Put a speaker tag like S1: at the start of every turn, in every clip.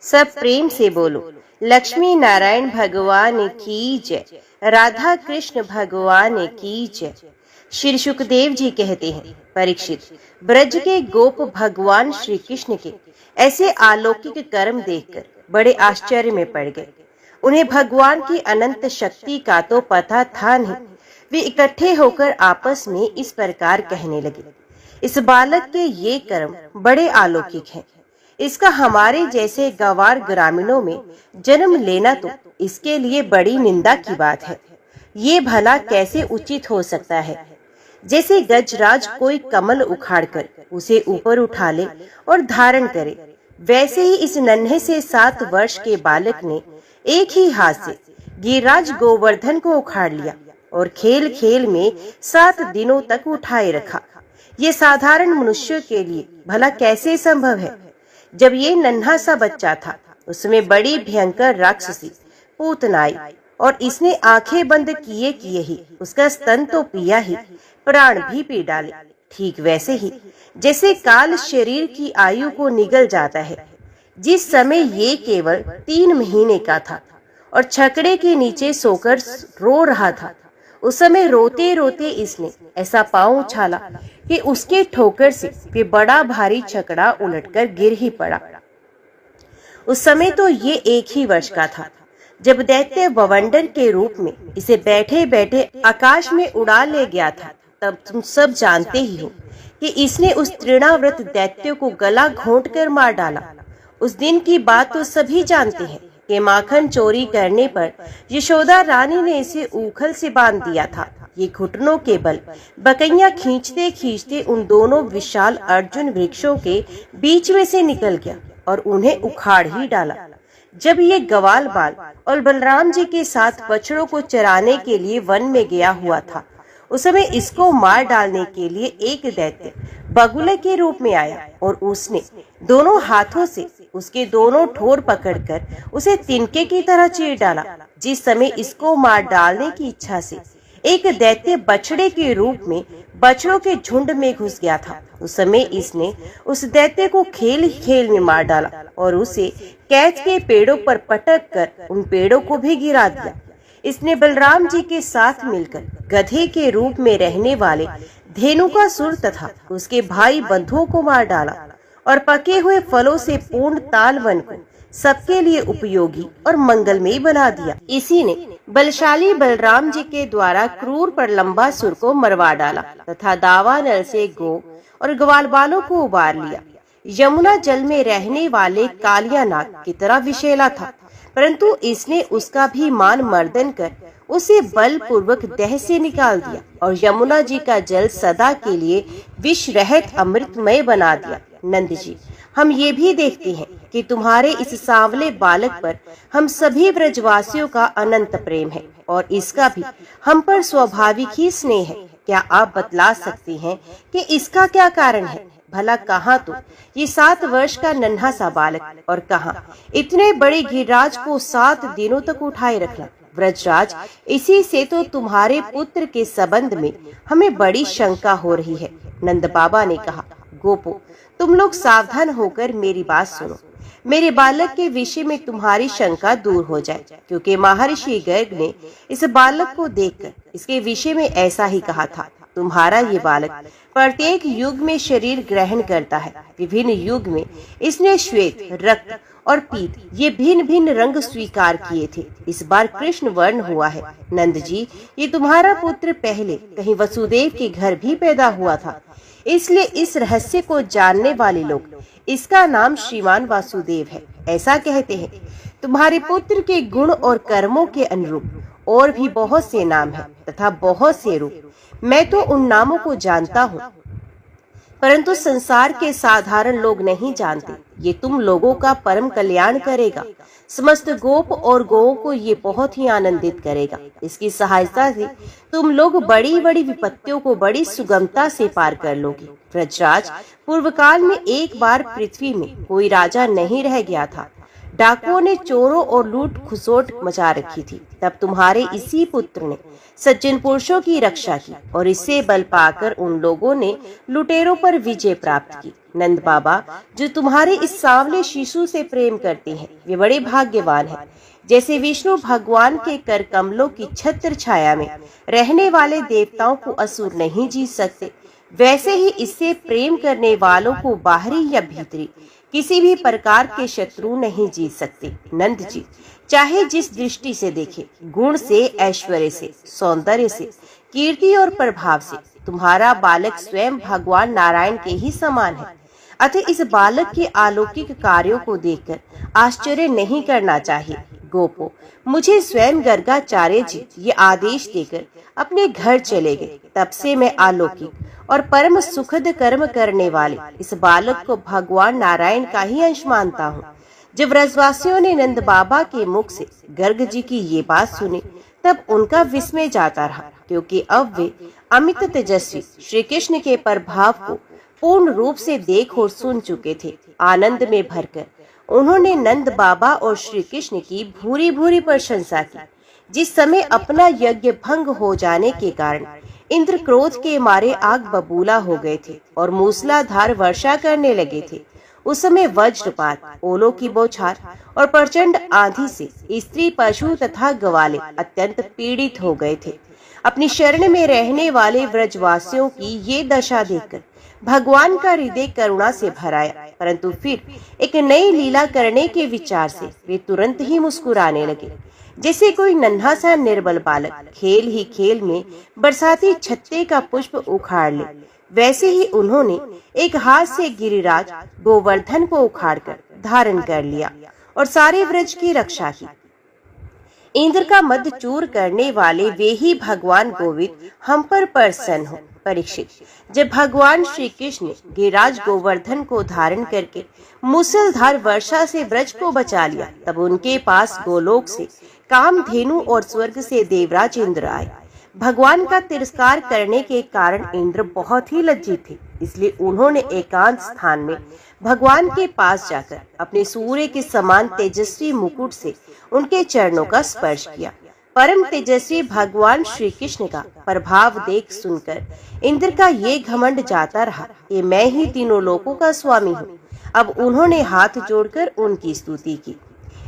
S1: सब प्रेम से बोलो, लक्ष्मी नारायण भगवान की जय, राधा कृष्ण भगवान की जय। श्री सुखदेव जी कहते हैं, परीक्षित, ब्रज के गोप भगवान श्री कृष्ण के ऐसे अलौकिक कर्म देखकर बड़े आश्चर्य में पड़ गए। उन्हें भगवान की अनंत शक्ति का तो पता था नहीं। वे इकट्ठे होकर आपस में इस प्रकार कहने लगे, इस बालक के ये कर्म बड़े अलौकिक हैं। इसका हमारे जैसे गंवार ग्रामीणों में जन्म लेना तो इसके लिए बड़ी निंदा की बात है। ये भला कैसे उचित हो सकता है? जैसे गजराज कोई कमल उखाड़कर उसे ऊपर उठा ले और धारण करे, वैसे ही इस नन्हे से 7 वर्ष के बालक ने एक ही हाथ से गिरिराज गोवर्धन को उखाड़ लिया और खेल खेल में 7 दिनों तक उठाए रखा। ये साधारण मनुष्य के लिए भला कैसे संभव है? जब ये नन्हा सा बच्चा था, उसमें बड़ी भयंकर राक्षसी पूतनाई, और इसने आंखें बंद किए किए ही उसका स्तन तो पिया ही, प्राण भी पी डाले। ठीक वैसे ही जैसे काल शरीर की आयु को निगल जाता है। जिस समय ये केवल 3 महीने का था और छकड़े के नीचे सोकर रो रहा था, उस समय रोते रोते इसने ऐसा पांव उछाला कि उसके ठोकर से वे बड़ा भारी छकड़ा उलटकर गिर ही पड़ा। उस समय तो ये 1 ही वर्ष का था। जब दैत्य बवंडर के रूप में इसे बैठे बैठे आकाश में उड़ा ले गया था, तब तुम सब जानते ही हो कि इसने उस तृणाव्रत दैत्य को गला घोंटकर मार डाला। उस दिन की बात तो सभी जानते हैं कि माखन चोरी करने पर यशोदा रानी ने इसे ऊखल से बांध दिया था। ये घुटनों के बल बकैया खींचते खींचते उन दोनों विशाल अर्जुन वृक्षों के बीच में से निकल गया और उन्हें उखाड़ ही डाला। जब ये ग्वाल बाल और बलराम जी के साथ बछड़ों को चराने के लिए वन में गया हुआ था, उस समय इसको मार डालने के लिए एक दैत्य बगुले के रूप में आया और उसने दोनों हाथों से उसके दोनों ठोर पकड़कर उसे तिनके की तरह चीर डाला। जिस समय इसको मार डालने की इच्छा से एक दैत्य बछड़े के रूप में बछड़ों के झुंड में घुस गया था, उस समय इसने उस दैत्य को खेल खेल में मार डाला और उसे कैच के पेड़ों पर पटक कर उन पेड़ों को भी गिरा दिया। इसने बलराम जी के साथ मिलकर गधे के रूप में रहने वाले धेनुकासुर तथा उसके भाई बंधुओं को मार डाला और पके हुए फलों से पूर्ण ताल वन को सबके लिए उपयोगी और मंगलमय बना दिया। इसी ने बलशाली बलराम जी के द्वारा क्रूर पर लंबासुर को मरवा डाला तथा दावानल से गो और ग्वाल बालों को उबार लिया। यमुना जल में रहने वाले कालिया नाग की तरह विषैला था, परंतु इसने उसका भी मान मर्दन कर उसे बलपूर्वक देह से निकाल दिया और यमुना जी का जल सदा के लिए विष रहित अमृतमय बना दिया। नंद जी, हम ये भी देखते हैं कि तुम्हारे इस सांवले बालक पर हम सभी ब्रजवासियों का अनंत प्रेम है और इसका भी हम पर स्वाभाविक ही स्नेह है। क्या आप बतला सकते हैं कि इसका क्या कारण है? भला कहाँ तो ये 7 वर्ष का नन्हा सा बालक और कहाँ इतने बड़े गिरिराज को 7 दिनों तक उठाए रखना। व्रजराज, इसी से तो तुम्हारे पुत्र के संबंध में हमें बड़ी शंका हो रही है। नंद बाबा ने कहा, गोपो, तुम लोग सावधान होकर मेरी बात सुनो। मेरे बालक के विषय में तुम्हारी शंका दूर हो जाए, क्योंकि महर्षि गर्ग ने इस बालक को देखकर इसके विषय में ऐसा ही कहा था। तुम्हारा ये बालक प्रत्येक युग में शरीर ग्रहण करता है। विभिन्न युग में इसने श्वेत, रक्त और पीत ये भिन्न भिन्न रंग स्वीकार किए थे। इस बार कृष्ण वर्ण हुआ है। नंद जी, ये तुम्हारा पुत्र पहले कहीं वसुदेव के घर भी पैदा हुआ था, इसलिए इस रहस्य को जानने वाले लोग इसका नाम श्रीमान वासुदेव है ऐसा कहते हैं। तुम्हारे पुत्र के गुण और कर्मों के अनुरूप और भी बहुत से नाम हैं तथा बहुत से रूप। मैं तो उन नामों को जानता हूँ, परंतु संसार के साधारण लोग नहीं जानते। ये तुम लोगों का परम कल्याण करेगा। समस्त गोप और गौओं को ये बहुत ही आनंदित करेगा। इसकी सहायता से तुम लोग बड़ी बड़ी विपत्तियों को बड़ी सुगमता से पार कर लोगे। व्रजराज, पूर्व काल में एक बार पृथ्वी में कोई राजा नहीं रह गया था। डाकुओं ने चोरों और लूट खसोट मचा रखी थी, तब तुम्हारे इसी पुत्र ने सज्जन पुरुषों की रक्षा की और इससे बल पाकर उन लोगों ने लुटेरों पर विजय प्राप्त की। नंद बाबा, जो तुम्हारे इस सांवले शिशु से प्रेम करते हैं, वे बड़े भाग्यवान हैं। जैसे विष्णु भगवान के कर कमलों की छत्र छाया में रहने वाले देवताओं को असुर नहीं जीत सकते, वैसे ही इससे प्रेम करने वालों को बाहरी या भीतरी किसी भी प्रकार के शत्रु नहीं जीत सकते। नंद जी, चाहे जिस दृष्टि से देखे, गुण से, ऐश्वर्य से, सौंदर्य से, कीर्ति और प्रभाव से, तुम्हारा बालक स्वयं भगवान नारायण के ही समान है। अतः इस बालक के अलौकिक कार्यों को देखकर आश्चर्य नहीं करना चाहिए। गोपो, मुझे स्वयं गर्गाचार्य जी ये आदेश देकर अपने घर चले गए। तब से मैं अलौकिक और परम सुखद कर्म करने वाले इस बालक को भगवान नारायण का ही अंश मानता हूँ। जब ब्रजवासियों ने नंद बाबा के मुख से गर्ग जी की ये बात सुनी, तब उनका विस्मय जाता रहा, क्योंकि अब वे अमित तेजस्वी श्री कृष्ण के प्रभाव को पूर्ण रूप से देख और सुन चुके थे। आनंद में भरकर उन्होंने नंद बाबा और श्री कृष्ण की भूरी भूरी प्रशंसा की। जिस समय अपना यज्ञ भंग हो जाने के कारण इंद्र क्रोध के मारे आग बबूला हो गए थे और मूसलाधार वर्षा करने लगे थे, उस समय वज्रपात, ओलों की बौछार और प्रचंड आंधी से स्त्री, पशु तथा ग्वाले अत्यंत पीड़ित हो गए थे। अपनी शरण में रहने वाले व्रजवासियों की ये दशा देखकर भगवान का हृदय करुणा से भर आया, परंतु फिर एक नई लीला करने के विचार से वे तुरंत ही मुस्कुराने लगे। जैसे कोई नन्हा सा निर्बल बालक खेल ही खेल में बरसाती छत्ते का पुष्प उखाड़ ले, वैसे ही उन्होंने एक हाथ से गिरिराज गोवर्धन को उखाड़कर धारण कर लिया और सारे व्रज की रक्षा की। इंद्र का मद चूर करने वाले वे ही भगवान गोविंद हम पर प्रसन्न हो। परीक्षित, जब भगवान श्री कृष्ण ने गिरिराज गोवर्धन को धारण करके मूसलधार वर्षा से ब्रज को बचा लिया, तब उनके पास गोलोक से कामधेनु और स्वर्ग से देवराज इंद्र आए। भगवान का तिरस्कार करने के कारण इंद्र बहुत ही लज्जित थे, इसलिए उन्होंने एकांत स्थान में भगवान के पास जाकर अपने सूर्य के समान तेजस्वी मुकुट से उनके चरणों का स्पर्श किया। परम तेजस्वी भगवान श्री कृष्ण का प्रभाव देख सुनकर इंद्र का ये घमंड जाता रहा कि मैं ही तीनों लोकों का स्वामी हूँ। अब उन्होंने हाथ जोड़कर उनकी स्तुति की।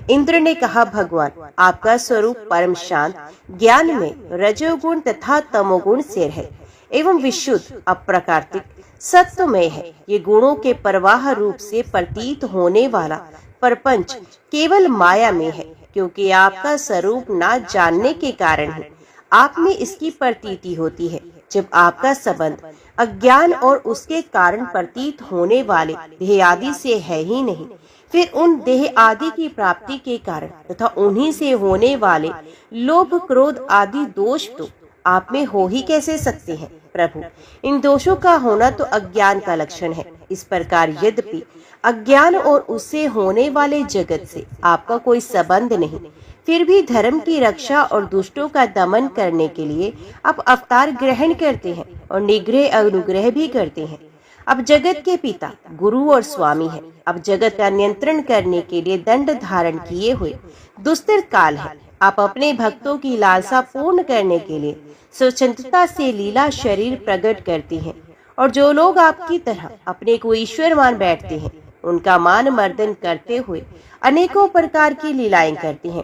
S1: इंद्र ने कहा, भगवान, आपका स्वरूप परम शांत, ज्ञान में रजोगुण तथा तमोगुण से है एवं विशुद्ध, अप्राकृतिक, सत्वमय है। ये गुणों के प्रवाह रूप से प्रतीत होने वाला प्रपंच केवल माया में है, क्योंकि आपका स्वरूप ना जानने के कारण ही आप में इसकी प्रतीति होती है। जब आपका संबंध अज्ञान और उसके कारण प्रतीत होने वाले देह आदि से है ही नहीं, फिर उन देह आदि की प्राप्ति के कारण तथा उन्हीं से होने वाले लोभ, क्रोध आदि दोष तो आप में हो ही कैसे सकते हैं। प्रभु, इन दोषों का होना तो अज्ञान का लक्षण है। इस प्रकार यद्यपि अज्ञान और उससे होने वाले जगत से आपका कोई संबंध नहीं, फिर भी धर्म की रक्षा और दुष्टों का दमन करने के लिए आप अवतार ग्रहण करते हैं और निग्रह अनुग्रह भी करते हैं। अब जगत के पिता, गुरु और स्वामी हैं। अब जगत का नियंत्रण करने के लिए दंड धारण किए हुए दुस्तर काल है। आप अपने भक्तों की लालसा पूर्ण करने के लिए स्वतंत्रता से लीला शरीर प्रकट करती हैं, और जो लोग आपकी तरह अपने को ईश्वर मान बैठते हैं, उनका मान मर्दन करते हुए अनेकों प्रकार की लीलाएं करते हैं।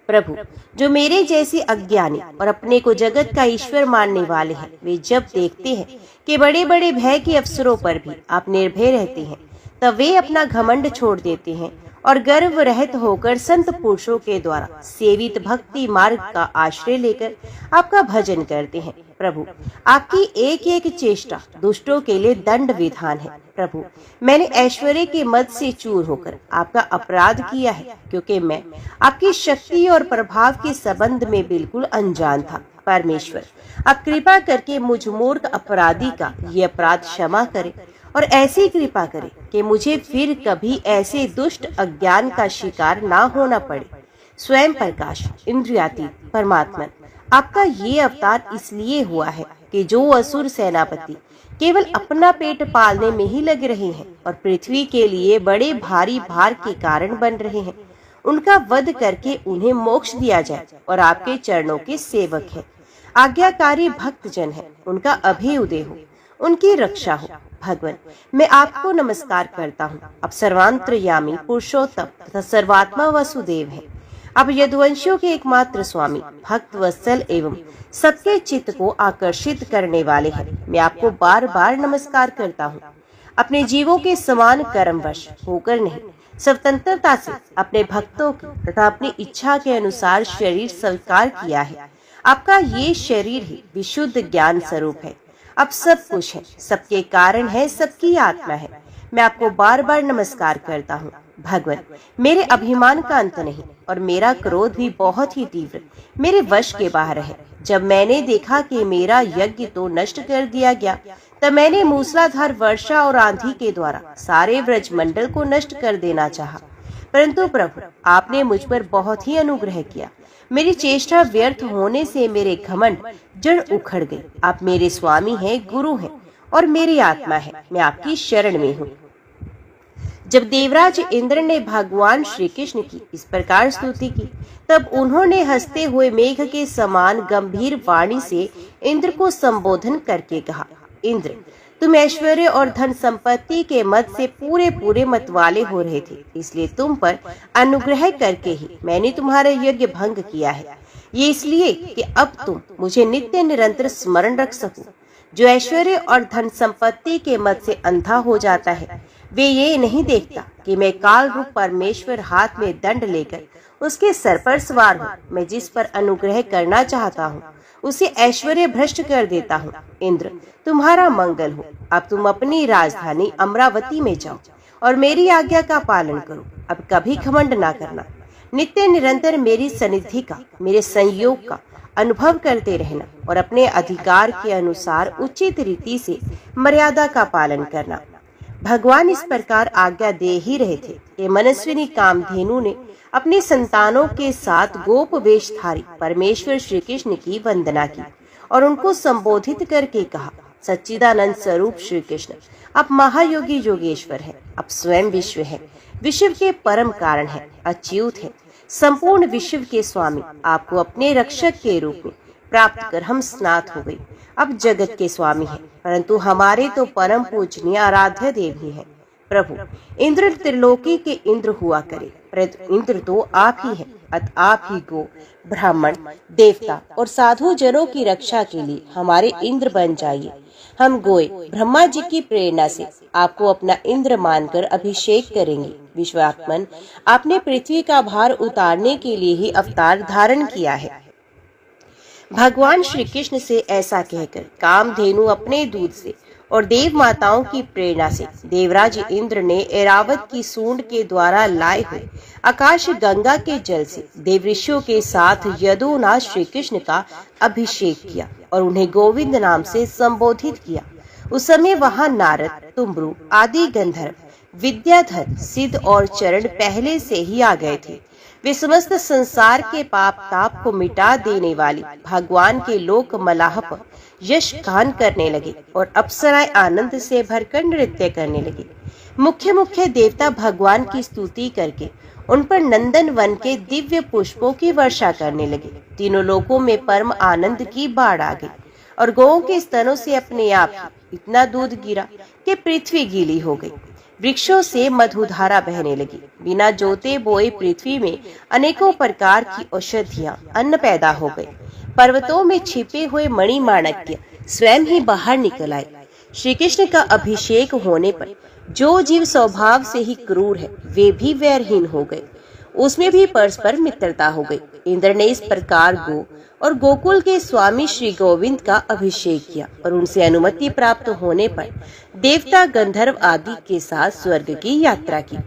S1: प्रभु, जो मेरे जैसे अज्ञानी और अपने को जगत का ईश्वर मानने वाले हैं, वे जब देखते हैं कि बड़े बड़े भय के अवसरों पर भी आप निर्भय रहते हैं, तब वे अपना घमंड छोड़ देते हैं और गर्व रहित होकर संत पुरुषों के द्वारा सेवित भक्ति मार्ग का आश्रय लेकर आपका भजन करते हैं। प्रभु, आपकी एक एक चेष्टा दुष्टों के लिए दंड विधान है। प्रभु, मैंने ऐश्वर्य के मद से चूर होकर आपका अपराध किया है, क्योंकि मैं आपकी शक्ति और प्रभाव के संबंध में बिल्कुल अनजान था। परमेश्वर, आप कृपा करके मुझ मूर्ख अपराधी का ये अपराध क्षमा करें और ऐसी कृपा करें कि मुझे फिर कभी ऐसे दुष्ट अज्ञान का शिकार ना होना पड़े। स्वयं प्रकाश, इंद्रियातीत परमात्मा, आपका ये अवतार इसलिए हुआ है कि जो असुर सेनापति केवल अपना पेट पालने में ही लगे रहे हैं और पृथ्वी के लिए बड़े भारी भार के कारण बन रहे हैं। उनका वध करके उन्हें मोक्ष दिया जाए और आपके चरणों के सेवक हैं, आज्ञाकारी भक्त जन है, उनका अभ्युदय हो, उनकी रक्षा हो। भगवान, मैं आपको नमस्कार करता हूँ। आप सर्वांतर्यामी, पुरुषोत्तम तथा सर्वात्मा वसुदेव हैं। आप यदुवंशियों के एकमात्र स्वामी, भक्त वत्सल एवं सबके चित्त को आकर्षित करने वाले हैं। मैं आपको बार बार नमस्कार करता हूँ। अपने जीवों के समान कर्मवश होकर नहीं, स्वतंत्रता से अपने भक्तों की तथा अपनी इच्छा के अनुसार शरीर स्वीकार किया है। आपका ये शरीर ही विशुद्ध ज्ञान स्वरूप है। अब सब कुछ है, सबके कारण है, सबकी आत्मा है। मैं आपको बार बार नमस्कार करता हूँ। भगवान, मेरे अभिमान का अंत नहीं और मेरा क्रोध भी बहुत ही तीव्र मेरे वश के बाहर है। जब मैंने देखा कि मेरा यज्ञ तो नष्ट कर दिया गया, तब मैंने मूसलाधार वर्षा और आंधी के द्वारा सारे व्रजमंडल को नष्ट कर देना चाहा। परंतु प्रभु, आपने मुझ पर बहुत ही अनुग्रह किया। मेरी चेष्टा व्यर्थ होने से मेरे घमंड जड़ उखड़ गई। आप मेरे स्वामी हैं, गुरु हैं और मेरी आत्मा है। मैं आपकी शरण में हूँ। जब देवराज इंद्र ने भगवान श्री कृष्ण की इस प्रकार स्तुति की, तब उन्होंने हंसते हुए मेघ के समान गंभीर वाणी से इंद्र को संबोधन करके कहा, इंद्र, तुम ऐश्वर्य और धन संपत्ति के मत से पूरे मतवाले हो रहे थे, इसलिए तुम पर अनुग्रह करके ही मैंने तुम्हारा यज्ञ भंग किया है। ये इसलिए कि अब तुम मुझे नित्य निरंतर स्मरण रख सको। जो ऐश्वर्य और धन संपत्ति के मत से अंधा हो जाता है, वे ये नहीं देखता कि मैं काल रूप परमेश्वर हाथ में दंड लेकर उसके सर पर सवार हूँ। मैं जिस पर अनुग्रह करना चाहता हूँ उसे ऐश्वर्य भ्रष्ट कर देता हूँ। इंद्र, तुम्हारा मंगल हो। अब तुम अपनी राजधानी अमरावती में जाओ और मेरी आज्ञा का पालन करो। अब कभी घमंड ना करना। नित्य निरंतर मेरी सनिधि का, मेरे संयोग का अनुभव करते रहना और अपने अधिकार के अनुसार उचित रीति से मर्यादा का पालन करना। भगवान इस प्रकार आज्ञा दे ही रहे थे कि मनस्विनी कामधेनु ने अपने संतानों के साथ गोप वेशधारी परमेश्वर श्री कृष्ण की वंदना की और उनको संबोधित करके कहा, सच्चिदानंद स्वरूप श्री कृष्ण, आप महायोगी योगेश्वर हैं। आप स्वयं विश्व हैं, विश्व के परम कारण हैं, अच्युत हैं, संपूर्ण विश्व के स्वामी। आपको अपने रक्षक के रूप में प्राप्त कर हम स्नात हो गए। अब जगत के स्वामी हैं, परंतु हमारे तो परम पूजनीय आराध्य देव ही हैं। प्रभु, इंद्र त्रिलोकी के इंद्र हुआ करे, परंतु इंद्र तो आप ही हैं। अत आप ही गो, ब्राह्मण, देवता और साधु जनों की रक्षा के लिए हमारे इंद्र बन जाइए। हम गोए ब्रह्मा जी की प्रेरणा से आपको अपना इंद्र मानकर अभिषेक करेंगे। विश्वात्मन, आपने पृथ्वी का भार उतारने के लिए ही अवतार धारण किया है। भगवान श्री कृष्ण से ऐसा कहकर कामधेनु अपने दूध से और देव माताओं की प्रेरणा से देवराज इंद्र ने ऐरावत की सूंड के द्वारा लाए हुए आकाश गंगा के जल से देवऋषियों के साथ यदुनाथ श्री कृष्ण का अभिषेक किया और उन्हें गोविंद नाम से संबोधित किया। उस समय वहां नारद, तुम्ब्रु आदि गंधर्व, विद्याधर, सिद्ध और चरण पहले से ही आ गए थे। वे समस्त संसार के पाप ताप को मिटा देने वाली भगवान के लोक मलाह पर यश गान करने लगे और अप्सराएं आनंद से भरकर नृत्य करने लगे। मुख्य देवता भगवान की स्तुति करके उन पर नंदन वन के दिव्य पुष्पों की वर्षा करने लगे। तीनों लोकों में परम आनंद की बाढ़ आ गई और गौओं के स्तनों से अपने आप इतना दूध गिरा कि पृथ्वी गीली हो गई। वृक्षों से मधुधारा बहने लगी। बिना जोते बोए पृथ्वी में अनेकों प्रकार की औषधियां, अन्न पैदा हो गए। पर्वतों में छिपे हुए मणिमाणक्य स्वयं ही बाहर निकल आए। श्री कृष्ण का अभिषेक होने पर जो जीव स्वभाव से ही क्रूर है, वे भी वैरहीन हो गए। उसमें भी परस्पर मित्रता हो गई। इंद्र ने इस प्रकार गो और गोकुल के स्वामी श्री गोविंद का अभिषेक किया और उनसे अनुमति प्राप्त होने पर देवता, गंधर्व आदि के साथ स्वर्ग की यात्रा की।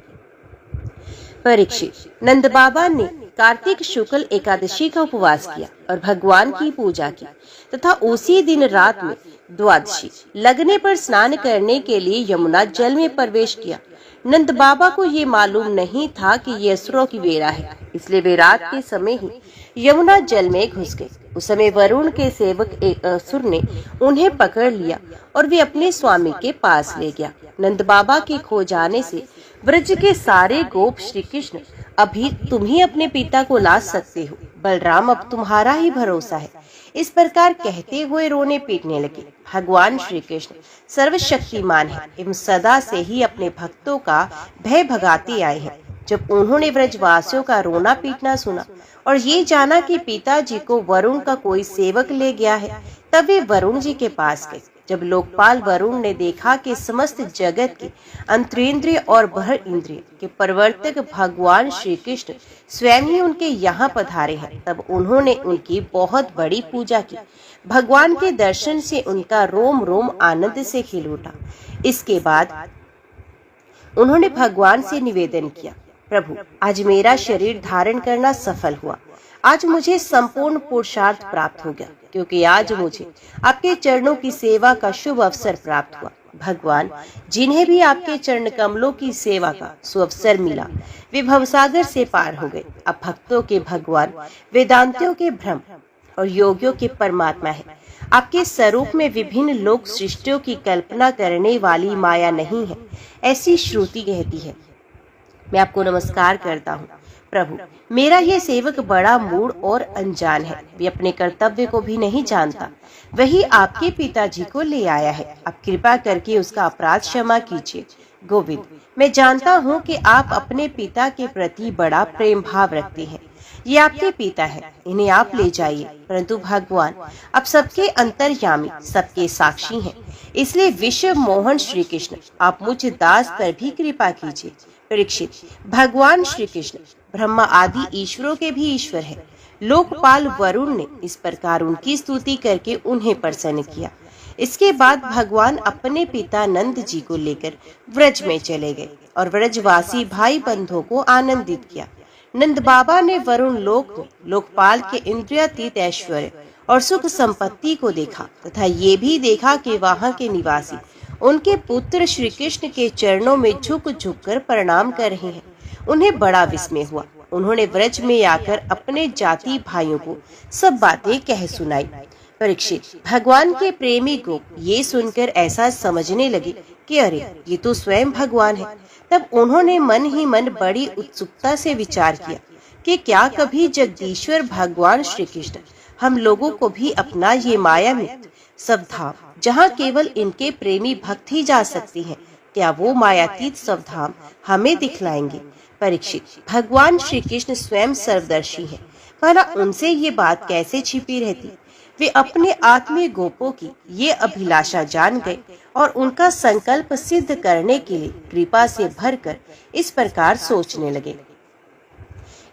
S1: परीक्षित, नंद बाबा ने कार्तिक शुक्ल एकादशी का उपवास किया और भगवान की पूजा की तथा उसी दिन रात में द्वादशी लगने पर स्नान करने के लिए यमुना जल में प्रवेश किया। नंद बाबा को ये मालूम नहीं था कि ये असुरों की वेला है, इसलिए वे रात के समय ही यमुना जल में घुस गए। उस समय वरुण के सेवक एक असुर ने उन्हें पकड़ लिया और वे अपने स्वामी के पास ले गया। नंद बाबा के खो जाने से ब्रज के सारे गोप श्री कृष्ण, अभी तुम ही अपने पिता को ला सकते हो, बलराम अब तुम्हारा ही भरोसा है, इस प्रकार कहते हुए रोने पीटने लगे। भगवान श्री कृष्ण सर्वशक्तिमान है एवं सदा से ही अपने भक्तों का भय भगाते आए हैं। जब उन्होंने ब्रजवासियों का रोना पीटना सुना और ये जाना कि पिताजी को वरुण का कोई सेवक ले गया है, तब वे वरुण जी के पास गए। जब लोकपाल वरुण ने देखा कि समस्त जगत के अंतरेंद्रिय और बाह्य इंद्रिय के प्रवर्तक भगवान श्री कृष्ण स्वयं ही उनके यहाँ पधारे हैं, तब उन्होंने उनकी बहुत बड़ी पूजा की। भगवान के दर्शन से उनका रोम रोम आनंद से खिल उठा। इसके बाद उन्होंने भगवान से निवेदन किया, प्रभु आज मेरा शरीर धारण करना सफल हुआ, आज मुझे संपूर्ण पुरुषार्थ प्राप्त हो गया, क्योंकि आज मुझे आपके चरणों की सेवा का शुभ अवसर प्राप्त हुआ। भगवान जिन्हें भी आपके चरण कमलों की सेवा का सुअवसर मिला, वे भवसागर से पार हो गए। अब भक्तों के भगवान, वेदांतियों के ब्रह्म और योगियों के परमात्मा है। आपके स्वरूप में विभिन्न लोक सृष्टियों की कल्पना करने वाली माया नहीं है, ऐसी श्रुति कहती है। मैं आपको नमस्कार करता हूँ प्रभु। मेरा ये सेवक बड़ा मूढ़ और अनजान है, वे अपने कर्तव्य को भी नहीं जानता। वही आपके पिताजी को ले आया है, आप कृपा करके उसका अपराध क्षमा कीजिए। गोविंद, मैं जानता हूँ कि आप अपने पिता के प्रति बड़ा प्रेम भाव रखते हैं। ये आपके पिता है, इन्हें आप ले जाइए। परंतु भगवान आप सबके अंतर्यामी, सबके साक्षी हैं, इसलिए विश्व मोहन श्री कृष्ण आप मुझ दास पर भी कृपा कीजिए। परीक्षित, भगवान श्री कृष्ण ब्रह्मा आदि ईश्वरों के भी ईश्वर है। लोकपाल वरुण ने इस प्रकार उनकी स्तुति करके उन्हें प्रसन्न किया। इसके बाद भगवान अपने पिता नंद जी को लेकर व्रज में चले गए और व्रजवासी भाई बंधुओं को आनंदित किया। नंद बाबा ने वरुण लोक में लोकपाल के इंद्रियातीत ऐश्वर्य और सुख संपत्ति को देखा तथा ये भी देखा कि वहाँ के निवासी उनके पुत्र श्री कृष्ण के चरणों में झुक झुक कर प्रणाम कर रहे हैं। उन्हें बड़ा विस्मय हुआ। उन्होंने व्रज में आकर अपने जाति भाइयों को सब बातें कह सुनाई। परीक्षित, भगवान के प्रेमी गोप ये सुनकर ऐसा समझने लगे कि अरे ये तो स्वयं भगवान है। तब उन्होंने मन ही मन बड़ी उत्सुकता से विचार किया कि क्या कभी जगदीश्वर भगवान श्री कृष्ण हम लोगों को भी अपना ये माया में सब धाम, जहाँ केवल इनके प्रेमी भक्त ही जा सकती हैं, क्या वो मायातीत सब धाम हमें दिखलाएंगे? परीक्षित, भगवान श्री कृष्ण स्वयं सर्वदर्शी हैं, भला उनसे ये बात कैसे छिपी रहती? वे अपने आत्मीय गोपों की ये अभिलाषा जान गए और उनका संकल्प सिद्ध करने के लिए कृपा से भरकर इस प्रकार सोचने लगे।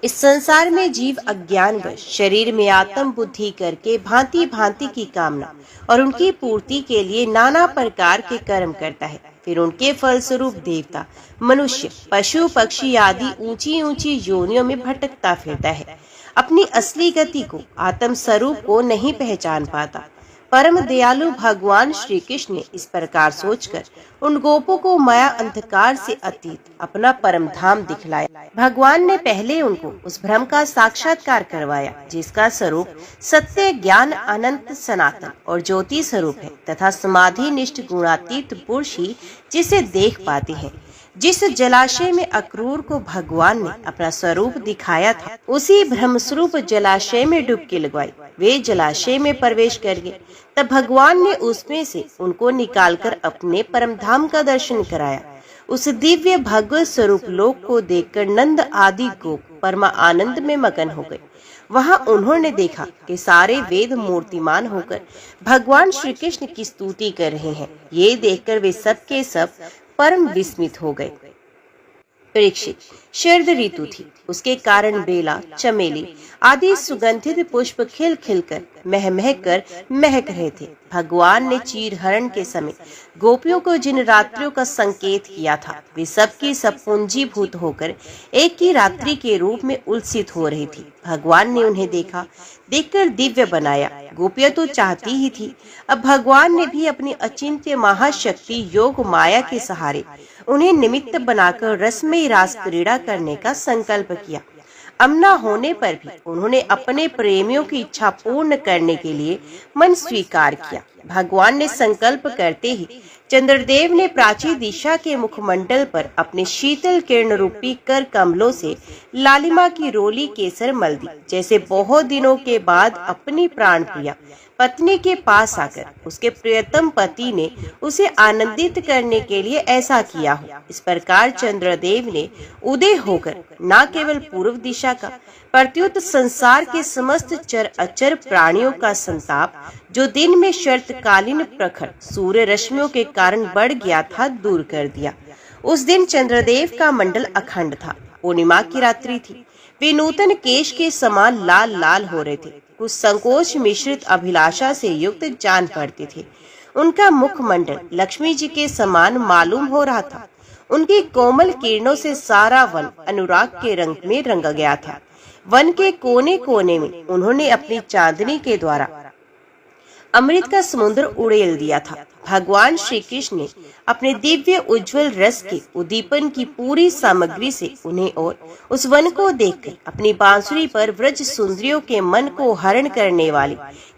S1: इस संसार में जीव अज्ञानवश शरीर में आत्म बुद्धि करके भांति भांति की कामना और उनकी पूर्ति के लिए नाना प्रकार के कर्म करता है। फिर उनके फलस्वरूप देवता, मनुष्य, पशु पक्षी आदि ऊंची ऊंची योनियों में भटकता फिरता है। अपनी असली गति को, आत्म स्वरूप को नहीं पहचान पाता। परम दयालु भगवान श्री कृष्ण ने इस प्रकार सोचकर उन गोपों को माया अंधकार से अतीत अपना परम धाम दिखलाया। भगवान ने पहले उनको उस भ्रम का साक्षात्कार करवाया जिसका स्वरूप सत्य, ज्ञान, अनंत, सनातन और ज्योति स्वरूप है तथा समाधि निष्ठ गुणातीत पुरुष ही जिसे देख पाते हैं। जिस जलाशय में अक्रूर को भगवान ने अपना स्वरूप दिखाया था, उसी ब्रह्म स्वरूप जलाशय में डुबकी लगवाई। वे जलाशय में प्रवेश कर गए, तब भगवान ने उसमें से उनको निकालकर अपने परम धाम का दर्शन कराया। उस दिव्य भगवत स्वरूप लोक को देखकर नंद आदि गोप परमा आनंद में मगन हो गए। वहां उन्होंने देखा कि सारे वेद मूर्तिमान होकर भगवान श्री कृष्ण की स्तुति कर रहे हैं। ये देखकर वे सब के सब परम विस्मित हो गए। परीक्षित, शरद ऋतु थी, उसके कारण बेला, चमेली आदि सुगंधित पुष्प खिल खिल कर महक रहे थे। भगवान ने चीरहरण के समय गोपियों को जिन रात्रियों का संकेत किया था, वे सबकी सब पूंजीभूत होकर एक ही रात्रि के रूप में उल्सित हो रही थी। भगवान ने उन्हें देखकर दिव्य बनाया। गोपियां तो चाहती ही थी, अब भगवान ने भी अपनी अचिंत्य महाशक्ति योग माया के सहारे उन्हें निमित्त बनाकर रसमयी रास क्रीड़ा करने का संकल्प किया। अब न होने पर भी उन्होंने अपने प्रेमियों की इच्छा पूर्ण करने के लिए मन स्वीकार किया। भगवान ने संकल्प करते ही चंद्रदेव ने प्राची दिशा के मुखमंडल पर अपने शीतल किरण रूपी कर कमलों से लालिमा की रोली केसर मल दी, जैसे बहुत दिनों के बाद अपनी प्राण प्रिया पत्नी के पास आकर उसके प्रियतम पति ने उसे आनंदित करने के लिए ऐसा किया हो। इस प्रकार चंद्रदेव ने उदय होकर न केवल पूर्व दिशा का प्रत्युत संसार के समस्त चर अचर प्राणियों का संताप, जो दिन में शरतकालीन प्रखर सूर्य रश्मियों के कारण बढ़ गया था, दूर कर दिया। उस दिन चंद्रदेव का मंडल अखंड था। पूर्णिमा की रात्रि थी। वे नूतन केश के समान लाल लाल हो रहे थे। कुछ संकोच मिश्रित अभिलाषा से युक्त जान पड़ते थे। उनका मुखमंडल लक्ष्मी जी के समान मालूम हो रहा था। उनकी कोमल किरणों से सारा वन अनुराग के रंग में रंगा गया था। वन के कोने कोने में उन्होंने अपनी चांदनी के द्वारा अमृत का समुद्र उड़ेल दिया था। भगवान श्री कृष्ण ने अपने दिव्य उज्जवल रस के उद्दीपन की पूरी सामग्री से उन्हें और उस वन को देखकर अपनी बांसुरी पर व्रज सुंदरियों के मन को हरण करने वाली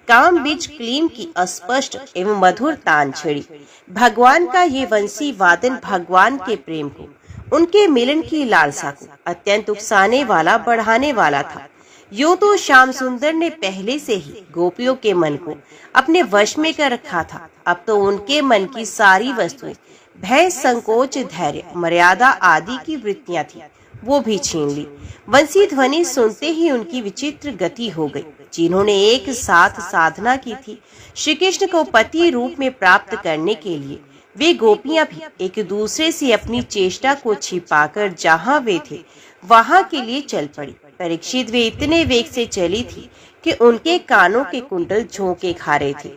S1: काम बीज क्लीम की अस्पष्ट एवं मधुर तान छेड़ी। भगवान का ये वंशी वादन भगवान के प्रेम को, उनके मिलन की लालसा को अत्यंत उकसाने वाला, बढ़ाने वाला था। यूं तो श्याम सुंदर ने पहले से ही गोपियों के मन को अपने वश में कर रखा था। अब तो उनके मन की सारी वस्तुएं भय, संकोच, धैर्य, मर्यादा आदि की वृत्तियां थी, वो भी छीन ली। वंशी ध्वनि सुनते ही उनकी विचित्र गति हो गई। जिन्होंने एक साथ साधना की थी श्री कृष्ण को पति रूप में प्राप्त करने के लिए, वे गोपियां भी एक दूसरे से अपनी चेष्टा को छिपाकर जहां वे थे वहां के लिए चल पड़ी। परीक्षित, वे इतने वेग से चली थी कि उनके कानों के कुंडल झोंके खा रहे थे।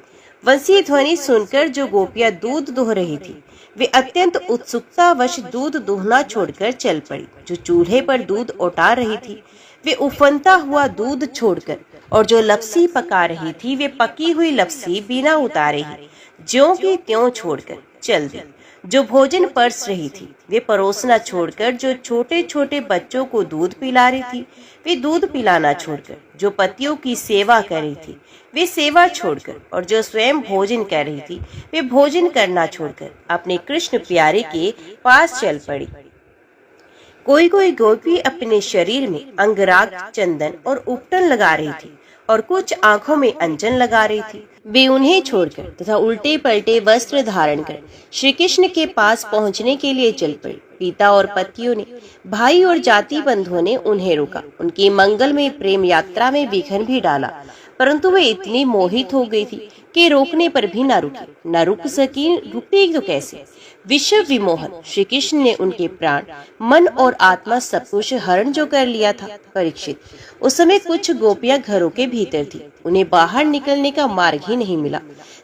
S1: वंशी ध्वनि सुनकर जो गोपियां दूध दुह रही थी, वे अत्यंत उत्सुकतावश दूध दुहना छोड़कर चल पड़ी। जो चूल्हे पर दूध उतार रही थी, वे उफनता हुआ दूध छोड़कर, और जो लपसी पका रही थी, वे पकी हुई लपसी बिना उतारे ही ज्यों की त्यों छोड़कर चल दी। जो भोजन परस रही थी, वे परोसना छोड़कर जो छोटे छोटे बच्चों को दूध पिला रही थी, वे दूध पिलाना छोड़कर जो पतियों की सेवा कर रही थी, वे सेवा छोड़कर, और जो स्वयं भोजन कर रही थी, वे भोजन करना छोड़कर अपने कृष्ण प्यारे के पास चल पड़ी। कोई कोई गोपी अपने शरीर में अंगराग, चंदन और उपटन लगा रही थी, और कुछ आंखों में अंजन लगा रही थी। वे उन्हें छोड़कर तथा उल्टे पलटे वस्त्र धारण कर श्री कृष्ण के पास पहुंचने के लिए चल पड़ी। पिता और पतियों ने, भाई और जाति बंधुओं ने उन्हें रोका। उनकी मंगलमय प्रेम यात्रा में विघ्न भी डाला, परंतु वे इतनी मोहित हो गई थी कि रोकने पर भी न रुकी। न रुक सकी, रुकती तो कैसे। विश्व विमोहन श्री कृष्ण ने उनके प्राण, मन और आत्मा सब कुछ हरण जो कर लिया था। परीक्षित, उस समय कुछ गोपियां घरों के भीतर थी। उन्हें बाहर निकलने का मार्ग ही नहीं मिला।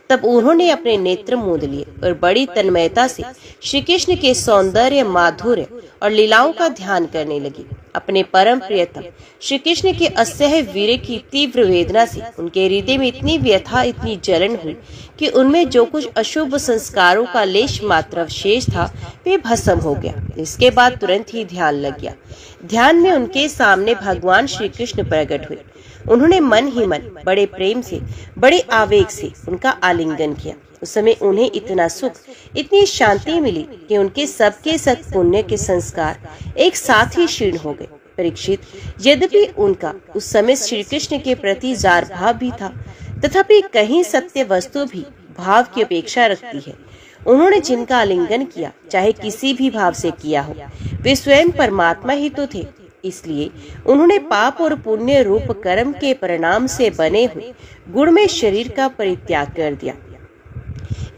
S1: तब उन्होंने अपने नेत्र मूंद लिए और बड़ी तन्मयता से श्री कृष्ण के सौंदर्य, माधुर्य और लीलाओं का ध्यान करने लगी। अपने परम प्रियतम श्री कृष्ण के असह्य वीर्य की तीव्र वेदना से उनके हृदय में इतनी व्यथा, इतनी जलन हुई कि उनमें जो कुछ अशुभ संस्कारों का लेश मात्र अवशेष था, वे भस्म हो गया। इसके बाद तुरंत ही ध्यान लग गया। ध्यान में उनके सामने भगवान श्री कृष्ण प्रकट हुए। उन्होंने मन ही मन बड़े प्रेम से, बड़े आवेग से उनका आलिंगन किया। उस समय उन्हें इतना सुख, इतनी शांति मिली कि उनके सबके सब पुण्य के संस्कार एक साथ ही क्षीण हो गए। परीक्षित, यद्यपि उनका उस समय श्री कृष्ण के प्रति जार भाव भी था, तथापि कहीं सत्य वस्तु भी भाव की अपेक्षा रखती है। उन्होंने जिनका आलिंगन किया, चाहे किसी भी भाव से किया हो, वे स्वयं परमात्मा ही तो थे। इसलिए उन्होंने पाप और पुण्य रूप कर्म के परिणाम से बने हुए गुणमय शरीर का परित्याग कर दिया।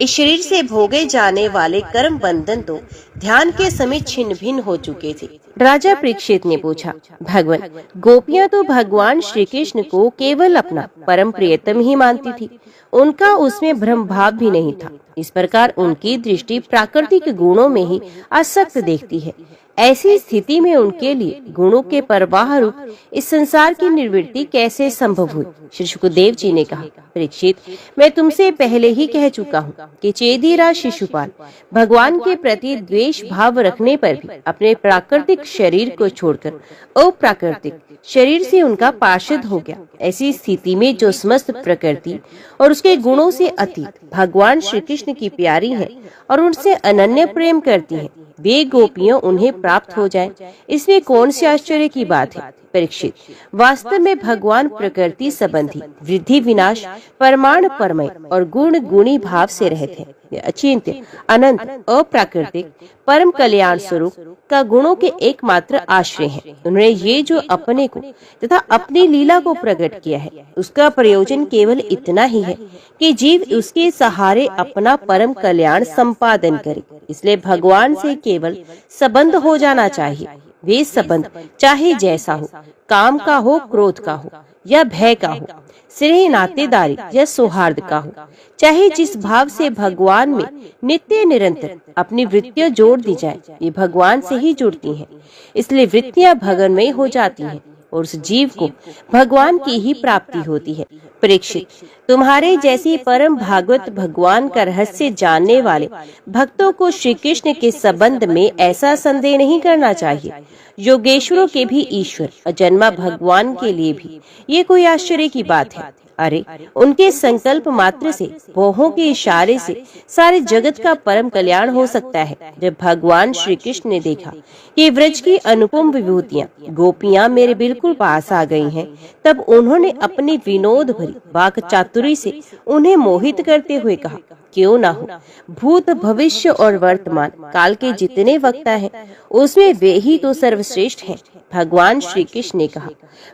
S1: इस शरीर से भोगे जाने वाले कर्म बंधन तो ध्यान के समय छिन्न भिन्न हो चुके थे। राजा परीक्षित ने पूछा, भगवान, गोपियां तो भगवान श्री कृष्ण को केवल अपना परम प्रियतम ही मानती थी। उनका उसमें भ्रम भाव भी नहीं था। इस प्रकार उनकी दृष्टि प्राकृतिक गुणों में ही आसक्त देखती है। ऐसी स्थिति में उनके लिए गुणों के प्रवाह रूप इस संसार की निर्वृत्ति कैसे संभव हुई? श्री शुकदेव जी ने कहा, परीक्षित, मैं तुमसे पहले ही कह चुका हूँ कि चेदीराज शिशुपाल भगवान के प्रति द्वेष भाव रखने पर भी अपने प्राकृतिक शरीर को छोड़कर अप्राकृतिक शरीर से उनका पार्षद हो गया। ऐसी स्थिति में जो समस्त प्रकृति और उसके गुणों से अतीत भगवान श्री कृष्ण की प्यारी है और उनसे अनन्य प्रेम करती हैं, वे गोपियों उन्हें प्राप्त हो जाएं, इसमें कौन सी आश्चर्य की बात है? परीक्षित, वास्तव में भगवान प्रकृति संबंधी वृद्धि विनाश परमाणु परमय और गुण गुणी भाव से रहित है। वे अचिंत्य अनंत अप्राकृतिक परम कल्याण स्वरूप का गुणों के एकमात्र आश्रय हैं। उन्होंने ये जो अपने को तथा अपनी लीला को प्रकट किया है, उसका प्रयोजन केवल इतना ही है कि जीव उसके सहारे अपना परम कल्याण संपादन करे। इसलिए भगवान से केवल संबंध हो जाना चाहिए। वे संबंध चाहे जैसा हो, काम का हो, क्रोध का हो या भय का हो, स्नेह नातेदारी या सौहार्द का हो, चाहे जिस भाव से भगवान में नित्य निरंतर अपनी वृत्तियां जोड़ दी जाए, ये भगवान से ही जुड़ती हैं। इसलिए वृत्तियां भगवानमय हो जाती हैं और उस जीव को भगवान की ही प्राप्ति होती है। परीक्षित, तुम्हारे जैसी परम भागवत भगवान का रहस्य जानने वाले भक्तों को श्री कृष्ण के संबंध में ऐसा संदेह नहीं करना चाहिए। योगेश्वरों के भी ईश्वर अजन्मा भगवान के लिए भी ये कोई आश्चर्य की बात है। अरे, उनके संकल्प मात्र से, भौहों के इशारे से सारे जगत का परम कल्याण हो सकता है। जब भगवान श्री कृष्ण ने देखा कि व्रज की अनुपम विभूतियाँ गोपियाँ मेरे बिल्कुल पास आ गई हैं, तब उन्होंने अपनी विनोद भरी वाक चातुरी से उन्हें मोहित करते हुए कहा, क्यों ना हो, भूत भविष्य और वर्तमान काल के जितने वक्ता हैं, उसमें वे ही तो सर्वश्रेष्ठ हैं। भगवान श्री कृष्ण ने कहा,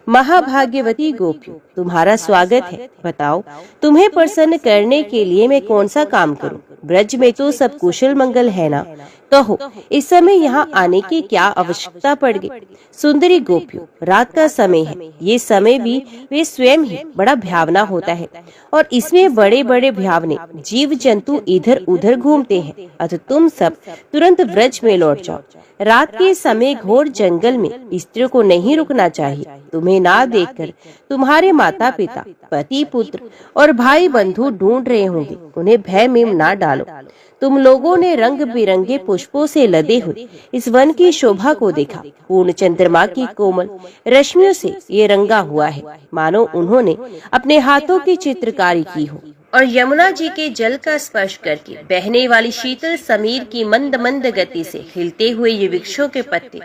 S1: महाभाग्यवती गोपियों, तुम्हारा स्वागत है। बताओ, तुम्हें प्रसन्न करने के लिए मैं कौन सा काम करूं? ब्रज में तो सब कुशल मंगल है ना? कहो, इस समय यहाँ आने की क्या आवश्यकता पड़ गई? सुंदरी गोपियों, रात का समय है। ये समय भी वे स्वयं ही बड़ा भयावना होता है और इसमें बड़े बड़े भयावने जीव जंतु इधर उधर घूमते हैं। अतः तुम सब तुरंत ब्रज में लौट जाओ। रात के समय घोर जंगल में स्त्रियों को नहीं रुकना चाहिए। तुम्हें ना देखकर तुम्हारे माता पिता, पति पुत्र और भाई बंधु ढूंढ रहे होंगे। उन्हें भय में ना डालो। तुम लोगों ने रंग बिरंगे पुष्पों से लदे हुए इस वन की शोभा को देखा। पूर्ण चंद्रमा की कोमल रश्मियों से ये रंगा हुआ है, मानो उन्होंने अपने हाथों की चित्रकारी की हो। और यमुना जी के जल का स्पर्श करके बहने वाली शीतल समीर की मंद मंद गति से हिलते हुए ये वृक्षों के पत्ते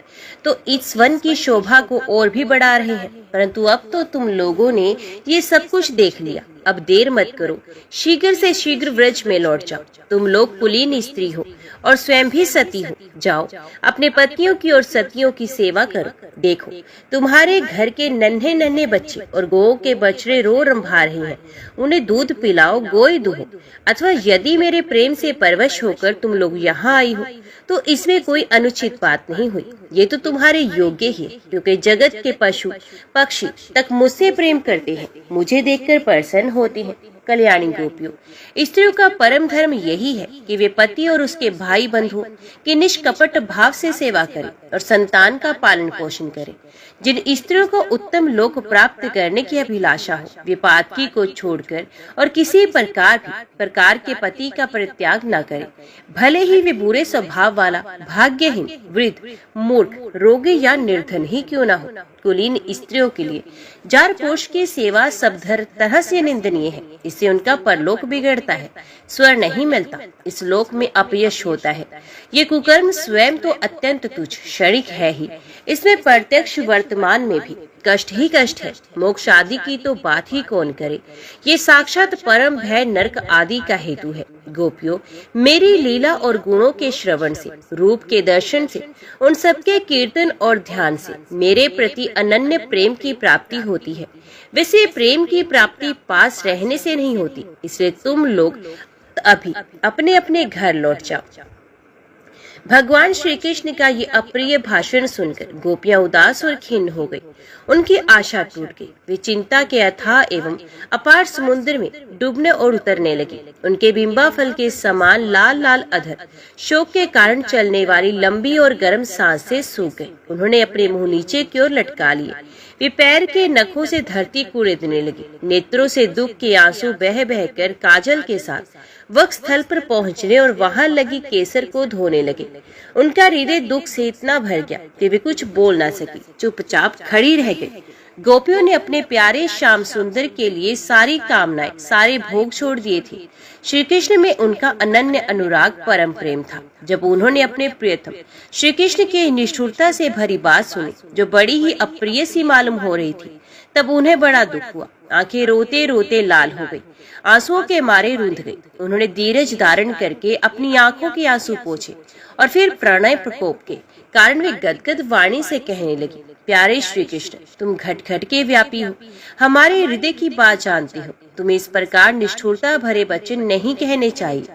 S1: तो इस वन की शोभा को और भी बढ़ा रहे हैं। परंतु अब तो तुम लोगों ने ये सब कुछ देख लिया। अब देर मत करो, शीघ्र से शीघ्र व्रज में लौट जाओ। तुम लोग कुलीन स्त्री हो और स्वयं भी सती हो। जाओ, अपने पतियों की और सतियों की सेवा करो। देखो, तुम्हारे घर के नन्हे नन्हे बच्चे और गौ के बछड़े रो रंभा रहे हैं। उन्हें दूध पिलाओ, गोई दूहो। अथवा यदि मेरे प्रेम से परवश होकर तुम लोग यहाँ आई हो तो इसमें कोई अनुचित बात नहीं हुई। ये तो तुम्हारे योग्य ही है, क्योंकि जगत के पशु पक्षी तक मुझसे प्रेम करते हैं, मुझे देखकर प्रसन्न होते हैं। कल्याणी गोपियों, स्त्रियों का परम धर्म यही है कि वे पति और उसके भाई बंधुओं की निष्कपट भाव से सेवा करें और संतान का पालन पोषण करें। जिन स्त्रियों को उत्तम लोक प्राप्त करने की अभिलाषा हो, वे पातकी को छोड़कर और किसी प्रकार के पति का परित्याग न करें, भले ही वे बुरे स्वभाव वाला, भाग्यहीन, वृद्ध, मूर्ख, रोगी या निर्धन ही क्यों न हो। कुलीन स्त्रियों के लिए जार पोष की सेवा सब तरह से निंदनीय है। इससे उनका परलोक बिगड़ता है, स्वर नहीं मिलता, इस लोक में अपयश होता है। ये कुकर्म स्वयं तो अत्यंत तुच्छ क्षणिक है ही, इसमें प्रत्यक्ष वर्तमान में भी कष्ट ही कष्ट है। मोक्ष आदि की तो बात ही कौन करे। ये साक्षात परम भय नरक आदि का हेतु है। गोपियों, मेरी लीला और गुणों के श्रवण से, रूप के दर्शन से, उन सबके कीर्तन और ध्यान से मेरे प्रति अनन्य प्रेम की प्राप्ति होती है। वैसे प्रेम की प्राप्ति पास रहने से नहीं होती। इसलिए तुम लोग अभी अपने अपने घर लौट जाओ। भगवान श्री कृष्ण का ये अप्रिय भाषण सुनकर गोपियां उदास और खिन्न हो गई। उनकी आशा टूट गई। वे चिंता के अथाह एवं अपार समुद्र में डूबने और उतरने लगी। उनके बिंबा फल के समान लाल लाल अधर शोक के कारण चलने वाली लंबी और गर्म सांस से सूख गए। उन्होंने अपने मुंह नीचे की ओर लटका लिए। वे पैर के नखों से धरती कूड़ेदने लगी। नेत्रों से दुख के आंसू बह बहकर काजल के साथ वक्ष स्थल पर पहुंचने और वहां लगी केसर को धोने लगे। उनका हृदय दुख से इतना भर गया कि वे कुछ बोल न सकी, चुपचाप खड़ी रह गई। गोपियों ने अपने प्यारे श्याम सुंदर के लिए सारी कामनाएं, सारे भोग छोड़ दिए थे। श्री कृष्ण में उनका अनन्य अनुराग, परम प्रेम था। जब उन्होंने अपने प्रियतम श्री कृष्ण की निष्ठुरता से भरी बात सुनी, जो बड़ी ही अप्रिय सी मालूम हो रही थी, तब उन्हें बड़ा दुख हुआ। आंखें रोते रोते लाल हो गई, आंसुओं के मारे रूंध गई। उन्होंने धीरज धारण करके अपनी आंखों के आंसू पोंछे और फिर प्रणय प्रकोप के कारण वे गदगद वाणी से कहने लगी, प्यारे श्री कृष्ण, तुम घट घट के व्यापी हो, हमारे हृदय की बात जानते हो। तुम्हें इस प्रकार निष्ठुरता भरे वचन नहीं कहने चाहिए।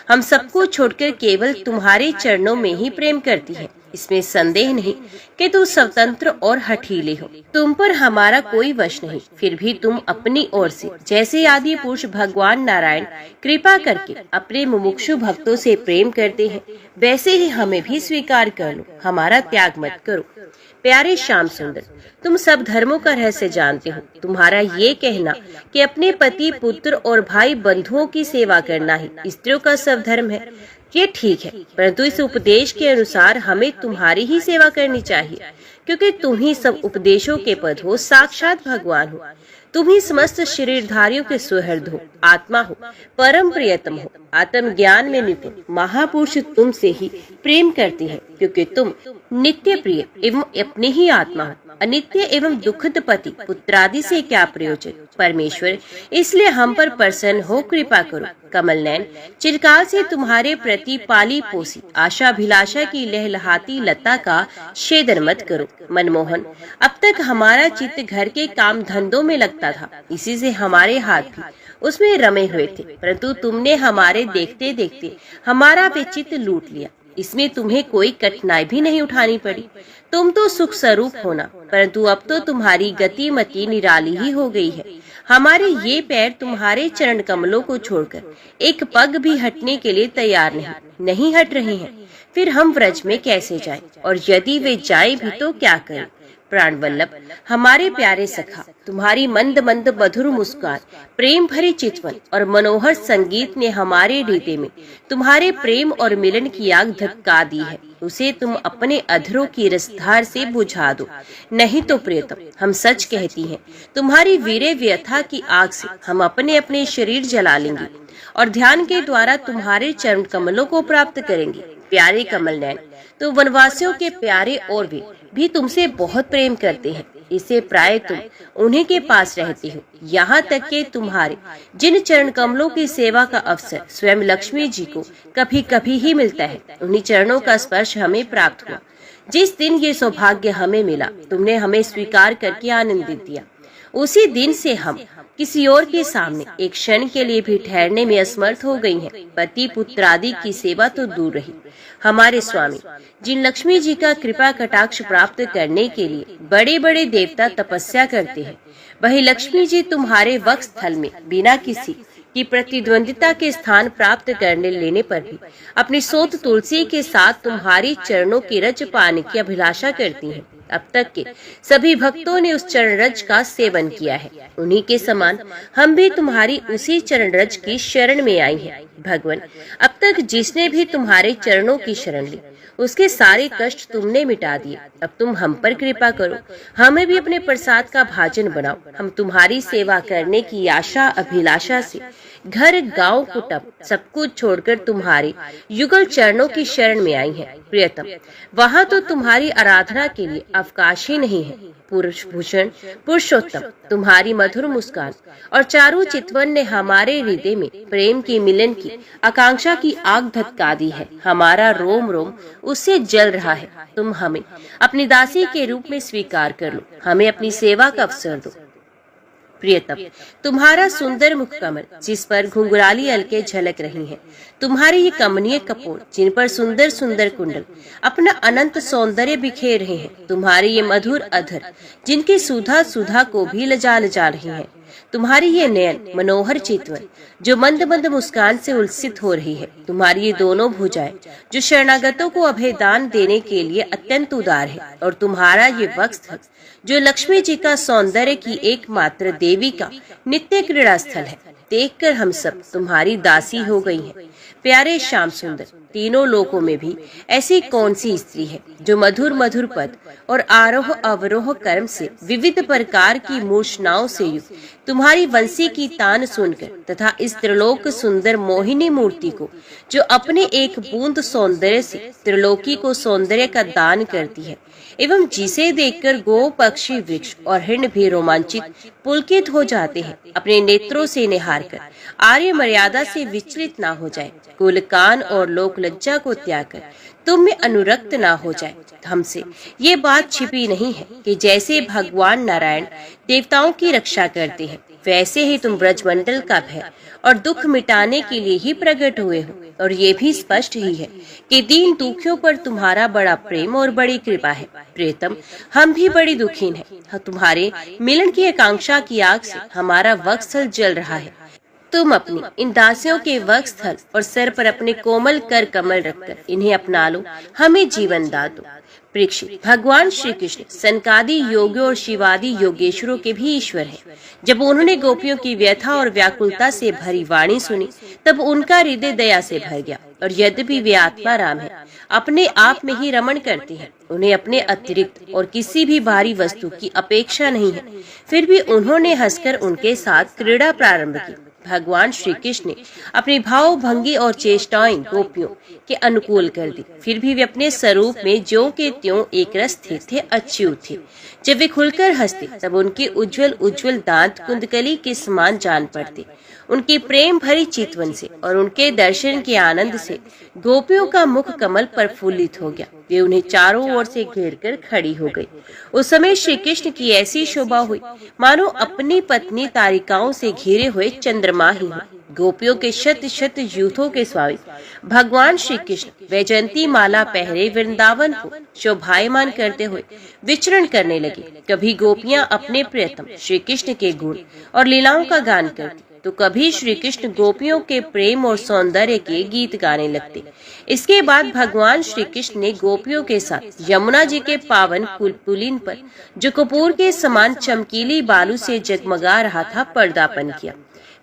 S1: हम सबको छोड़कर केवल तुम्हारे चरणों में ही प्रेम करती है। इसमें संदेह नहीं कि तुम स्वतंत्र और हठीले हो। तुम पर हमारा कोई वश नहीं। फिर भी तुम अपनी ओर से जैसे आदि पुरुष भगवान नारायण कृपा करके अपने मुमुक्षु भक्तों से प्रेम करते हैं, वैसे ही हमें भी स्वीकार कर लो। हमारा त्याग मत करो। प्यारे श्याम सुंदर, तुम सब धर्मों का रहस्य जानते हो। तुम्हारा ये कहना कि अपने पति, पुत्र और भाई बंधुओं की सेवा करना ही स्त्रियों का सब धर्म है, ये ठीक है, परंतु इस उपदेश के अनुसार हमें तुम्हारी ही सेवा करनी चाहिए, क्योंकि तुम ही सब उपदेशों के पद हो, साक्षात भगवान हो। तुम ही समस्त शरीरधारियों के सुहृद हो, आत्मा हो, परम प्रियतम हो, आत्म ज्ञान में निपुण महापुरुष तुमसे ही प्रेम करती है, क्योंकि तुम नित्य प्रिय एवं अपने ही आत्मा हो। अनित्य एवं दुखद पति पुत्रादि से क्या प्रयोजन। परमेश्वर, इसलिए हम पर प्रसन्न हो कृपा करो। कमल नयन, चिरकाल से तुम्हारे प्रति पाली पोसी आशाभिलाषा की लहलहाती लता का छेदन मत करो। मनमोहन, अब तक हमारा चित्त घर के काम धंधों में लगता था, इसी से हमारे हाथ भी उसमें रमे हुए थे, परंतु तुमने हमारे देखते देखते हमारा वे चित्त लूट लिया। इसमें तुम्हें कोई कठिनाई भी नहीं उठानी पड़ी। तुम तो सुख स्वरूप होना, परंतु अब तो तुम्हारी गति मति निराली ही हो गई है। हमारे ये पैर तुम्हारे चरण कमलों को छोड़कर एक पग भी हटने के लिए तैयार नहीं हट रहे हैं। फिर हम व्रज में कैसे जाएं? और यदि वे जाएं भी तो क्या करें? प्राण वल्लभ, हमारे प्यारे सखा, तुम्हारी मंद मंद मधुर मुस्कान, प्रेम भरी चितवन और मनोहर संगीत ने हमारे हृदय में तुम्हारे प्रेम और मिलन की आग धक्का दी है। उसे तुम अपने अधरों की रसधार से बुझा दो, नहीं तो प्रियतम, हम सच कहती हैं, तुम्हारी वीरे व्यथा की आग से हम अपने अपने शरीर जला लेंगे और ध्यान के द्वारा तुम्हारे चरण कमलों को प्राप्त करेंगे। प्यारे कमल नयन, तो वनवासियों के प्यारे और वे भी तुमसे बहुत प्रेम करते हैं, इसे प्राय तुम उन्हीं के पास रहते हो। यहाँ तक कि तुम्हारे जिन चरण कमलों की सेवा का अवसर स्वयं लक्ष्मी जी को कभी कभी ही मिलता है, उन्हीं चरणों का स्पर्श हमें प्राप्त हुआ। जिस दिन ये सौभाग्य हमें मिला, तुमने हमें स्वीकार करके आनंदित दिया। उसी दिन से हम किसी और के सामने एक क्षण के लिए भी ठहरने में असमर्थ हो गई हैं। पति पुत्र आदि की सेवा तो दूर रही। हमारे स्वामी, जिन लक्ष्मी जी का कृपा कटाक्ष प्राप्त करने के लिए बड़े बड़े देवता तपस्या करते हैं, वही लक्ष्मी जी तुम्हारे वक्ष स्थल में बिना किसी की प्रतिद्वंदिता के स्थान प्राप्त करने लेने पर भी अपनी सोत तुलसी के साथ तुम्हारी चरणों की रज पाने की अभिलाषा करती हैं। अब तक के सभी भक्तों ने उस चरण रज का सेवन किया है। उन्हीं के समान हम भी तुम्हारी उसी चरण रज की शरण में आई हैं। भगवान, अब तक जिसने भी तुम्हारे चरणों की शरण ली, उसके सारे कष्ट तुमने मिटा दिए। अब तुम हम पर कृपा करो, हमें भी अपने प्रसाद का भाजन बनाओ। हम तुम्हारी सेवा करने की आशा अभिलाषा से घर गांव कुटुंब सब कुछ छोड़कर तुम्हारे युगल चरणों की शरण में आई हैं। प्रियतम, वहाँ तो तुम्हारी आराधना के लिए अवकाश ही नहीं है। पुरुष भूषण पुरुषोत्तम, तुम्हारी मधुर मुस्कान और चारू चितवन ने हमारे हृदय में प्रेम की मिलन की आकांक्षा की आग धधका दी है। हमारा रोम रोम उससे जल रहा है। तुम हमें अपनी दासी के रूप में स्वीकार कर लो, हमें अपनी सेवा का अवसर दो। प्रियतम, तुम्हारा सुंदर मुख कमल जिस पर घुंघराली अलके झलक रही हैं, तुम्हारे ये कमनीय कपोल जिन पर सुंदर सुंदर कुंडल अपना अनंत सौंदर्य बिखेर रहे हैं, तुम्हारे ये मधुर अधर जिनकी सुधा सुधा को भी लजा रही हैं, तुम्हारी ये नयन मनोहर चितवन जो मंद मंद मुस्कान से उल्सित हो रही है, तुम्हारी ये दोनों भुजाएं जो शरणागतों को अभयदान देने के लिए अत्यंत उदार है, और तुम्हारा ये वक्षस्थल जो लक्ष्मी जी का सौंदर्य की एकमात्र देवी का नित्य क्रीड़ा स्थल है, देखकर हम सब तुम्हारी दासी हो गई हैं। प्यारे श्याम सुंदर, तीनों लोकों में भी ऐसी कौन सी स्त्री है जो मधुर मधुर पद और आरोह अवरोह कर्म से विविध प्रकार की मूर्छनाओं से युक्त तुम्हारी वंशी की तान सुनकर तथा इस त्रिलोक सुंदर मोहिनी मूर्ति को जो अपने एक बूंद सौंदर्य से त्रिलोकी को सौंदर्य का दान करती है, एवं जिसे देखकर गो पक्षी वृक्ष और हिरण भी रोमांचित पुलकित हो जाते हैं, अपने नेत्रों से निहार कर आर्य मर्यादा से विचलित ना हो जाए, कुल कान और लोक लज्जा को त्याग कर तुम में अनुरक्त ना हो जाए। हमसे ये बात छिपी नहीं है कि जैसे भगवान नारायण देवताओं की रक्षा करते हैं, वैसे ही तुम ब्रजमंडल का भय और दुख मिटाने के लिए ही प्रकट हुए हो, और ये भी स्पष्ट ही है कि दीन दुखियों पर तुम्हारा बड़ा प्रेम और बड़ी कृपा है। प्रियतम, हम भी बड़ी दुखीन हैं, तुम्हारे मिलन की आकांक्षा की आग से हमारा वक्षस्थल जल रहा है। तुम अपनी इन दासियों के वक्षस्थल और सिर पर अपने कोमल कर कमल रखकर इन्हें अपना लो, हमें जीवन दान दो। परीक्षित, भगवान श्री कृष्ण सनकादि योगियों और शिवादि योगेश्वरों के भी ईश्वर हैं। जब उन्होंने गोपियों की व्यथा और व्याकुलता से भरी वाणी सुनी, तब उनका हृदय दया से भर गया, और यद्यपि वे आत्मा राम है, अपने आप में ही रमण करते हैं, उन्हें अपने अतिरिक्त और किसी भी भारी वस्तु की अपेक्षा नहीं है, फिर भी उन्होंने हंसकर उनके साथ क्रीड़ा प्रारंभ की। भगवान श्री कृष्ण ने अपनी भाव भंगी और चेष्टाएं गोपियों के अनुकूल कर दी, फिर भी वे अपने स्वरूप में ज्यों के त्यों एक रस थे, अच्युत थे। जब वे खुलकर हंसते तब उनके उज्जवल उज्जवल दांत कुंदकली के समान जान पड़ते। उनकी प्रेम भरी चितवन से और उनके दर्शन के आनंद से गोपियों का मुख कमल प्रफुल्लित हो गया। वे उन्हें चारों ओर से घेरकर खड़ी हो गई। उस समय श्री कृष्ण की ऐसी शोभा हुई मानो अपनी पत्नी तारिकाओं से घिरे हुए चंद्रमा ही हो। गोपियों के शत शत यूथों के स्वामी भगवान श्री कृष्ण वैजयंती माला पहरे वृंदावन को शोभायमान करते हुए विचरण करने लगे। कभी गोपियां अपने प्रियतम श्री कृष्ण के गुण और लीलाओं का गान करती, तो कभी श्री कृष्ण गोपियों के प्रेम और सौंदर्य के गीत गाने लगते। इसके बाद भगवान श्री कृष्ण ने गोपियों के साथ यमुना जी के पावन पुलिन पर, जो कपूर के समान चमकीली बालू से जगमगा रहा था, पर्दापन किया।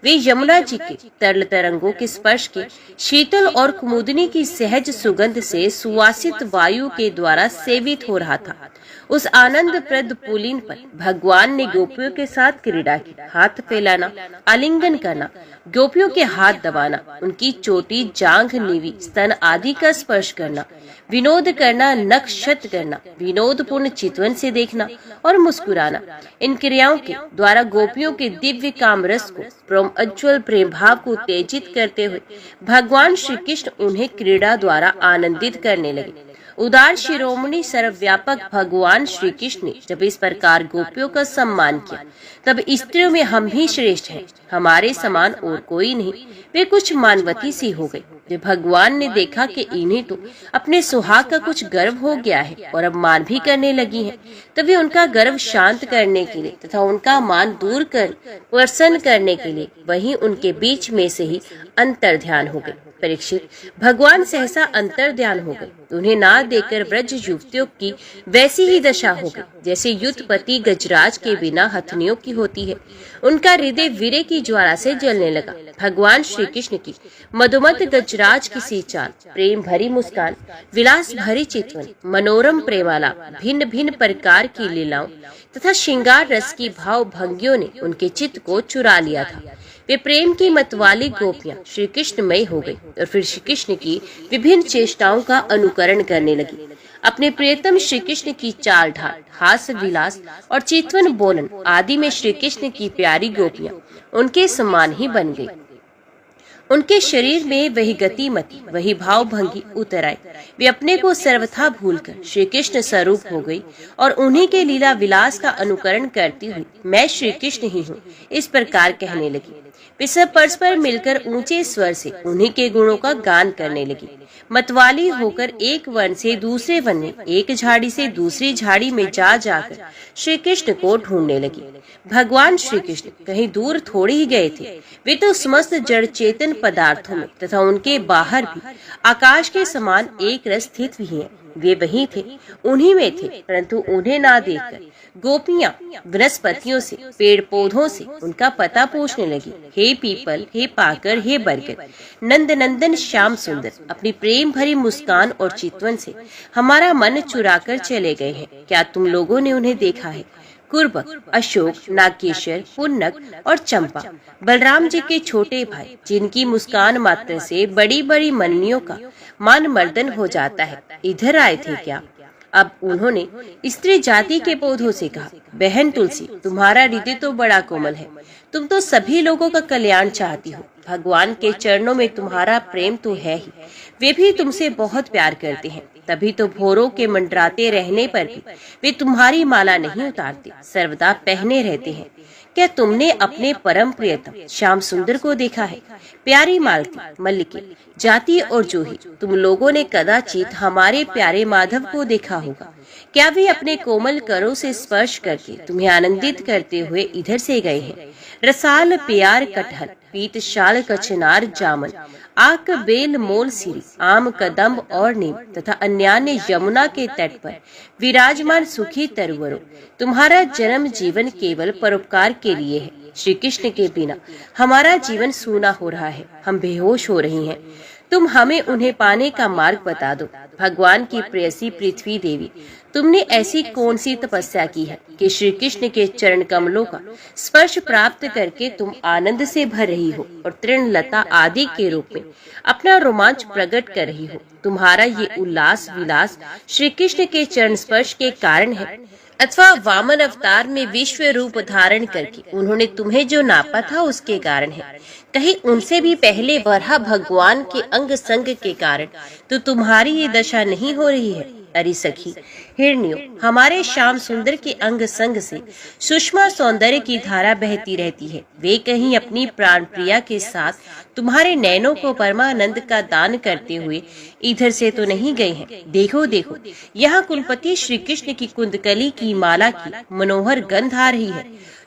S1: वे यमुना जी के तरल तरंगों के स्पर्श के शीतल और कुमुदनी की सहज सुगंध से सुवासित वायु के द्वारा सेवित हो रहा था। उस आनंद प्रद पुलिन पर भगवान ने गोपियों के साथ क्रीड़ा की। हाथ फैलाना, आलिंगन करना, गोपियों के हाथ दबाना, उनकी चोटी, जांघ, नीवी, स्तन आदि का स्पर्श करना, विनोद करना, नक्षत करना, विनोदपूर्ण चितवन से देखना और मुस्कुराना, इन क्रियाओं के द्वारा गोपियों के दिव्य काम रस को, अज्वल प्रेम भाव को उत्तेजित करते हुए भगवान श्री कृष्ण उन्हें क्रीड़ा द्वारा आनंदित करने लगे। उदार शिरोमणि सर्वव्यापक भगवान श्री कृष्ण ने जब इस प्रकार गोपियों का सम्मान किया, तब स्त्रियों में हम भी श्रेष्ठ हैं, हमारे समान और कोई नहीं। वे कुछ मानवती सी हो गई। जब भगवान ने देखा कि इन्हें तो अपने सुहाग का कुछ गर्व हो गया है और अब मान भी करने लगी हैं, तब वे उनका गर्व शांत करने के लिए तथा उनका मान दूर कर प्रसन्न करने के लिए वहीं उनके बीच में से ही अंतर ध्यान हो गए। परीक्षित, भगवान सहसा अंतर ध्यान हो गए। उन्हें ना देकर व्रज युवतियों की वैसी ही दशा हो गई जैसे युद्धपति गजराज के बिना हथनियों की होती है। उनका हृदय वीरे की ज्वाला से जलने लगा। भगवान श्री कृष्ण की मधुमत गजराज की सी चाल, प्रेम भरी मुस्कान, विलास भरी चितवन, मनोरम प्रेमाला, भिन्न भिन्न प्रकार की लीलाओं तथा श्रृंगार रस की भाव भंगियों ने उनके चित्त को चुरा लिया था। वे प्रेम की मतवाली गोपियां श्री कृष्णमय हो गई और फिर श्री कृष्ण की विभिन्न चेष्टाओं का अनुकरण करने लगी। अपने प्रियतम श्री कृष्ण की चाल ढाल, हास्य विलास और चितवन बोलन आदि में श्री कृष्ण की प्यारी गोपियां उनके समान ही बन गई। उनके शरीर में वही गतिमति, वही भावभंगी उतर आई। वे अपने को सर्वथा भूलकर श्री कृष्ण स्वरूप हो गई और उन्हीं के लीला विलास का अनुकरण करती हुई मैं श्री कृष्ण ही हूँ इस प्रकार कहने लगी। वे सब परस्पर मिलकर ऊंचे स्वर से उन्हीं के गुणों का गान करने लगी। मतवाली होकर एक वन से दूसरे वन में, एक झाड़ी से दूसरी झाड़ी में जा जाकर श्री कृष्ण को ढूंढने लगी। भगवान श्री कृष्ण कहीं दूर थोड़े ही गए थे। वे तो समस्त जड़ चेतन पदार्थों में तथा उनके बाहर भी आकाश के समान एक रस स्थित भी हैं। वे वहीं थे, उन्हीं में थे, परंतु उन्हें ना देखकर गोपियां वनस्पतियों से, पेड़ पौधों से उनका पता पूछने लगी। हे पीपल, हे पाकर, हे बरगद, नंद नंदन श्याम सुंदर, अपनी प्रेम भरी मुस्कान और चितवन से हमारा मन चुराकर चले गए हैं। क्या तुम लोगों ने उन्हें देखा है? कुर्बक, अशोक, नागेश्वर, पुन्नक और चंपा, बलराम जी के छोटे भाई, जिनकी मुस्कान मात्र से बड़ी बड़ी मननियों का मान मर्दन हो जाता है, इधर आए थे क्या? अब उन्होंने स्त्री जाति के पौधों से कहा, बहन तुलसी, तुम्हारा हृदय तो बड़ा कोमल है, तुम तो सभी लोगों का कल्याण चाहती हो। भगवान के चरणों में तुम्हारा प्रेम तो है ही, वे भी तुमसे बहुत प्यार करते हैं, तभी तो भोरों के मंडराते रहने पर भी वे तुम्हारी माला नहीं उतारते, सर्वदा पहने रहते हैं। क्या तुमने अपने परम प्रियतम श्याम सुंदर को देखा है? प्यारी मालती, मल्लिके, जाति और जूही, तुम लोगों ने कदाचित हमारे प्यारे माधव को देखा होगा। क्या वे अपने कोमल करों से स्पर्श करके तुम्हें आनंदित करते हुए इधर से गए हैं? रसाल, प्यार, कटहल, पीत, शाल, कचनार, जामन, आक, बेल, मोल, सिरी, आम, कदम्ब और नीम तथा अन्यान्य यमुना के तट पर विराजमान सुखी तरुवरों, तुम्हारा जन्म जीवन केवल परोपकार के लिए है। श्री कृष्ण के बिना हमारा जीवन सूना हो रहा है, हम बेहोश हो रही हैं। तुम हमें उन्हें पाने का मार्ग बता दो। भगवान की प्रेयसी पृथ्वी देवी, तुमने ऐसी कौन सी तपस्या की है कि श्री कृष्ण के चरण कमलों का स्पर्श प्राप्त करके तुम आनंद से भर रही हो और तृण लता आदि के रूप में अपना रोमांच प्रकट कर रही हो? तुम्हारा ये उल्लास विलास श्री कृष्ण के चरण स्पर्श के कारण है, अथवा वामन अवतार में विश्व रूप धारण करके उन्होंने तुम्हें जो नापा था उसके कारण है? कहीं उनसे भी पहले वराह भगवान के अंग संग के कारण तो तुम्हारी ये दशा नहीं हो रही है? अरे सखी हिरण्यो, हमारे श्याम सुंदर के अंग संग से सुषमा सौंदर्य की धारा बहती रहती है। वे कहीं अपनी प्राण प्रिया के साथ तुम्हारे नैनों को परमानंद का दान करते हुए इधर से तो नहीं गए हैं? देखो देखो, यहाँ कुलपति श्री कृष्ण की कुंदकली की माला की मनोहर गंध आ रही है,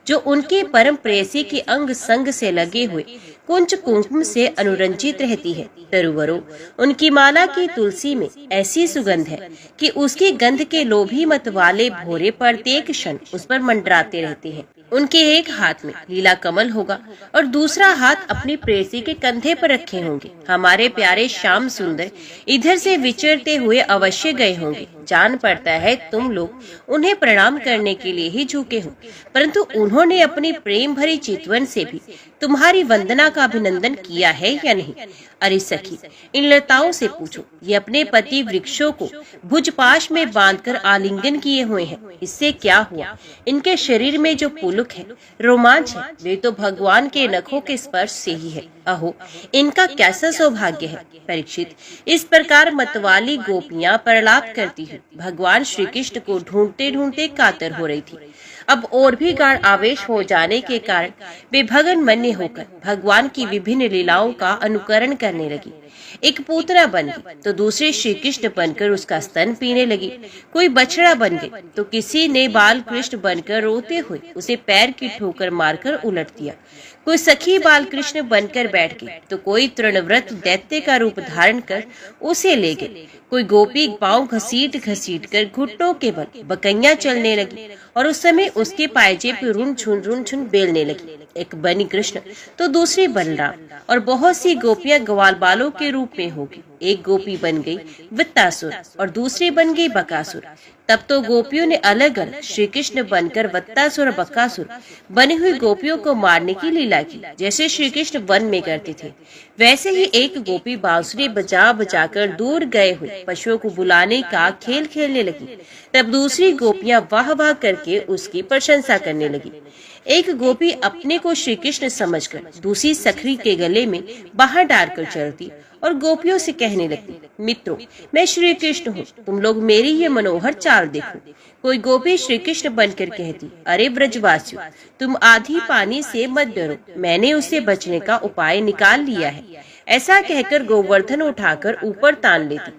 S1: जो उनके परम प्रेयसी के अंग संग से लगे हुए कुंच कुंकुम से अनुरंजित रहती है। तरुवरों, उनकी माला की तुलसी में ऐसी सुगंध है कि उसकी गंध के लोभी मत वाले भोरे प्रत्येक क्षण उस पर मंडराते रहते हैं। उनके एक हाथ में लीला कमल होगा और दूसरा हाथ अपनी प्रेयसी के कंधे पर रखे होंगे। हमारे प्यारे श्याम सुंदर इधर से विचरते हुए अवश्य गए होंगे। जान पड़ता है तुम लोग उन्हें प्रणाम करने के लिए ही झुके हो, परंतु उन्होंने अपनी प्रेम भरी चितवन से भी तुम्हारी वंदना का अभिनंदन किया है या नहीं? अरे सखी, इन लताओं से पूछो, ये अपने पति वृक्षों को भुजपाश में बांधकर आलिंगन किए हुए हैं। इससे क्या हुआ? इनके शरीर में जो पुलक है, रोमांच है, वे तो भगवान के नखों के स्पर्श से ही है। अहो, इनका कैसा सौभाग्य है। परीक्षित, इस प्रकार मतवाली गोपियां प्रलाप करती हुई भगवान श्री कृष्ण को ढूंढते ढूंढते कातर हो रही थी। अब और भी गाढ़ आवेश हो जाने के कारण वे भगन मन्य होकर भगवान की विभिन्न लीलाओं का अनुकरण करने लगी। एक पूतना बन गई तो दूसरे श्री कृष्ण बनकर उसका स्तन पीने लगी। कोई बछड़ा बन गई तो किसी ने बाल कृष्ण बनकर रोते हुए उसे पैर की ठोकर मारकर उलट दिया। कोई सखी बाल कृष्ण बनकर बैठ गई तो कोई तृणव्रत दैत्य का रूप धारण कर उसे ले गए। कोई गोपी पांव घसीट घसीट कर घुटनों के बल बकैया चलने लगी और उस समय उसके पायजे पे रुन झुन बेलने लगी। एक बनी कृष्ण तो दूसरी बलराम और बहुत सी गोपियां ग्वाल बालों के रूप में होगी। एक गोपी बन गई वत्तासुर और दूसरी बन गई बकासुर। तब तो गोपियों ने अलग अलग श्री कृष्ण बनकर वत्तासुर और बकासुर बनी हुई गोपियों को मारने की लीला की। जैसे श्री कृष्ण वन में करते थे, वैसे ही एक गोपी बांसुरी बजा बजाकर दूर गए हुए पशुओं को बुलाने का खेल खेलने लगी। तब दूसरी गोपियां वाह वाह करके उसकी प्रशंसा करने लगी। एक गोपी अपने को श्री कृष्ण समझकर दूसरी सखरी के गले में बाहर डालकर चलती और गोपियों से कहने लगती, मित्रों, मैं श्री कृष्ण हूँ, तुम लोग मेरी ये मनोहर चाल देखो। कोई गोपी श्री कृष्ण बनकर कहती, अरे ब्रजवासियों, तुम आधी पानी से मत डरो, मैंने उससे बचने का उपाय निकाल लिया है। ऐसा कहकर गोवर्धन उठाकर ऊपर तान लेती।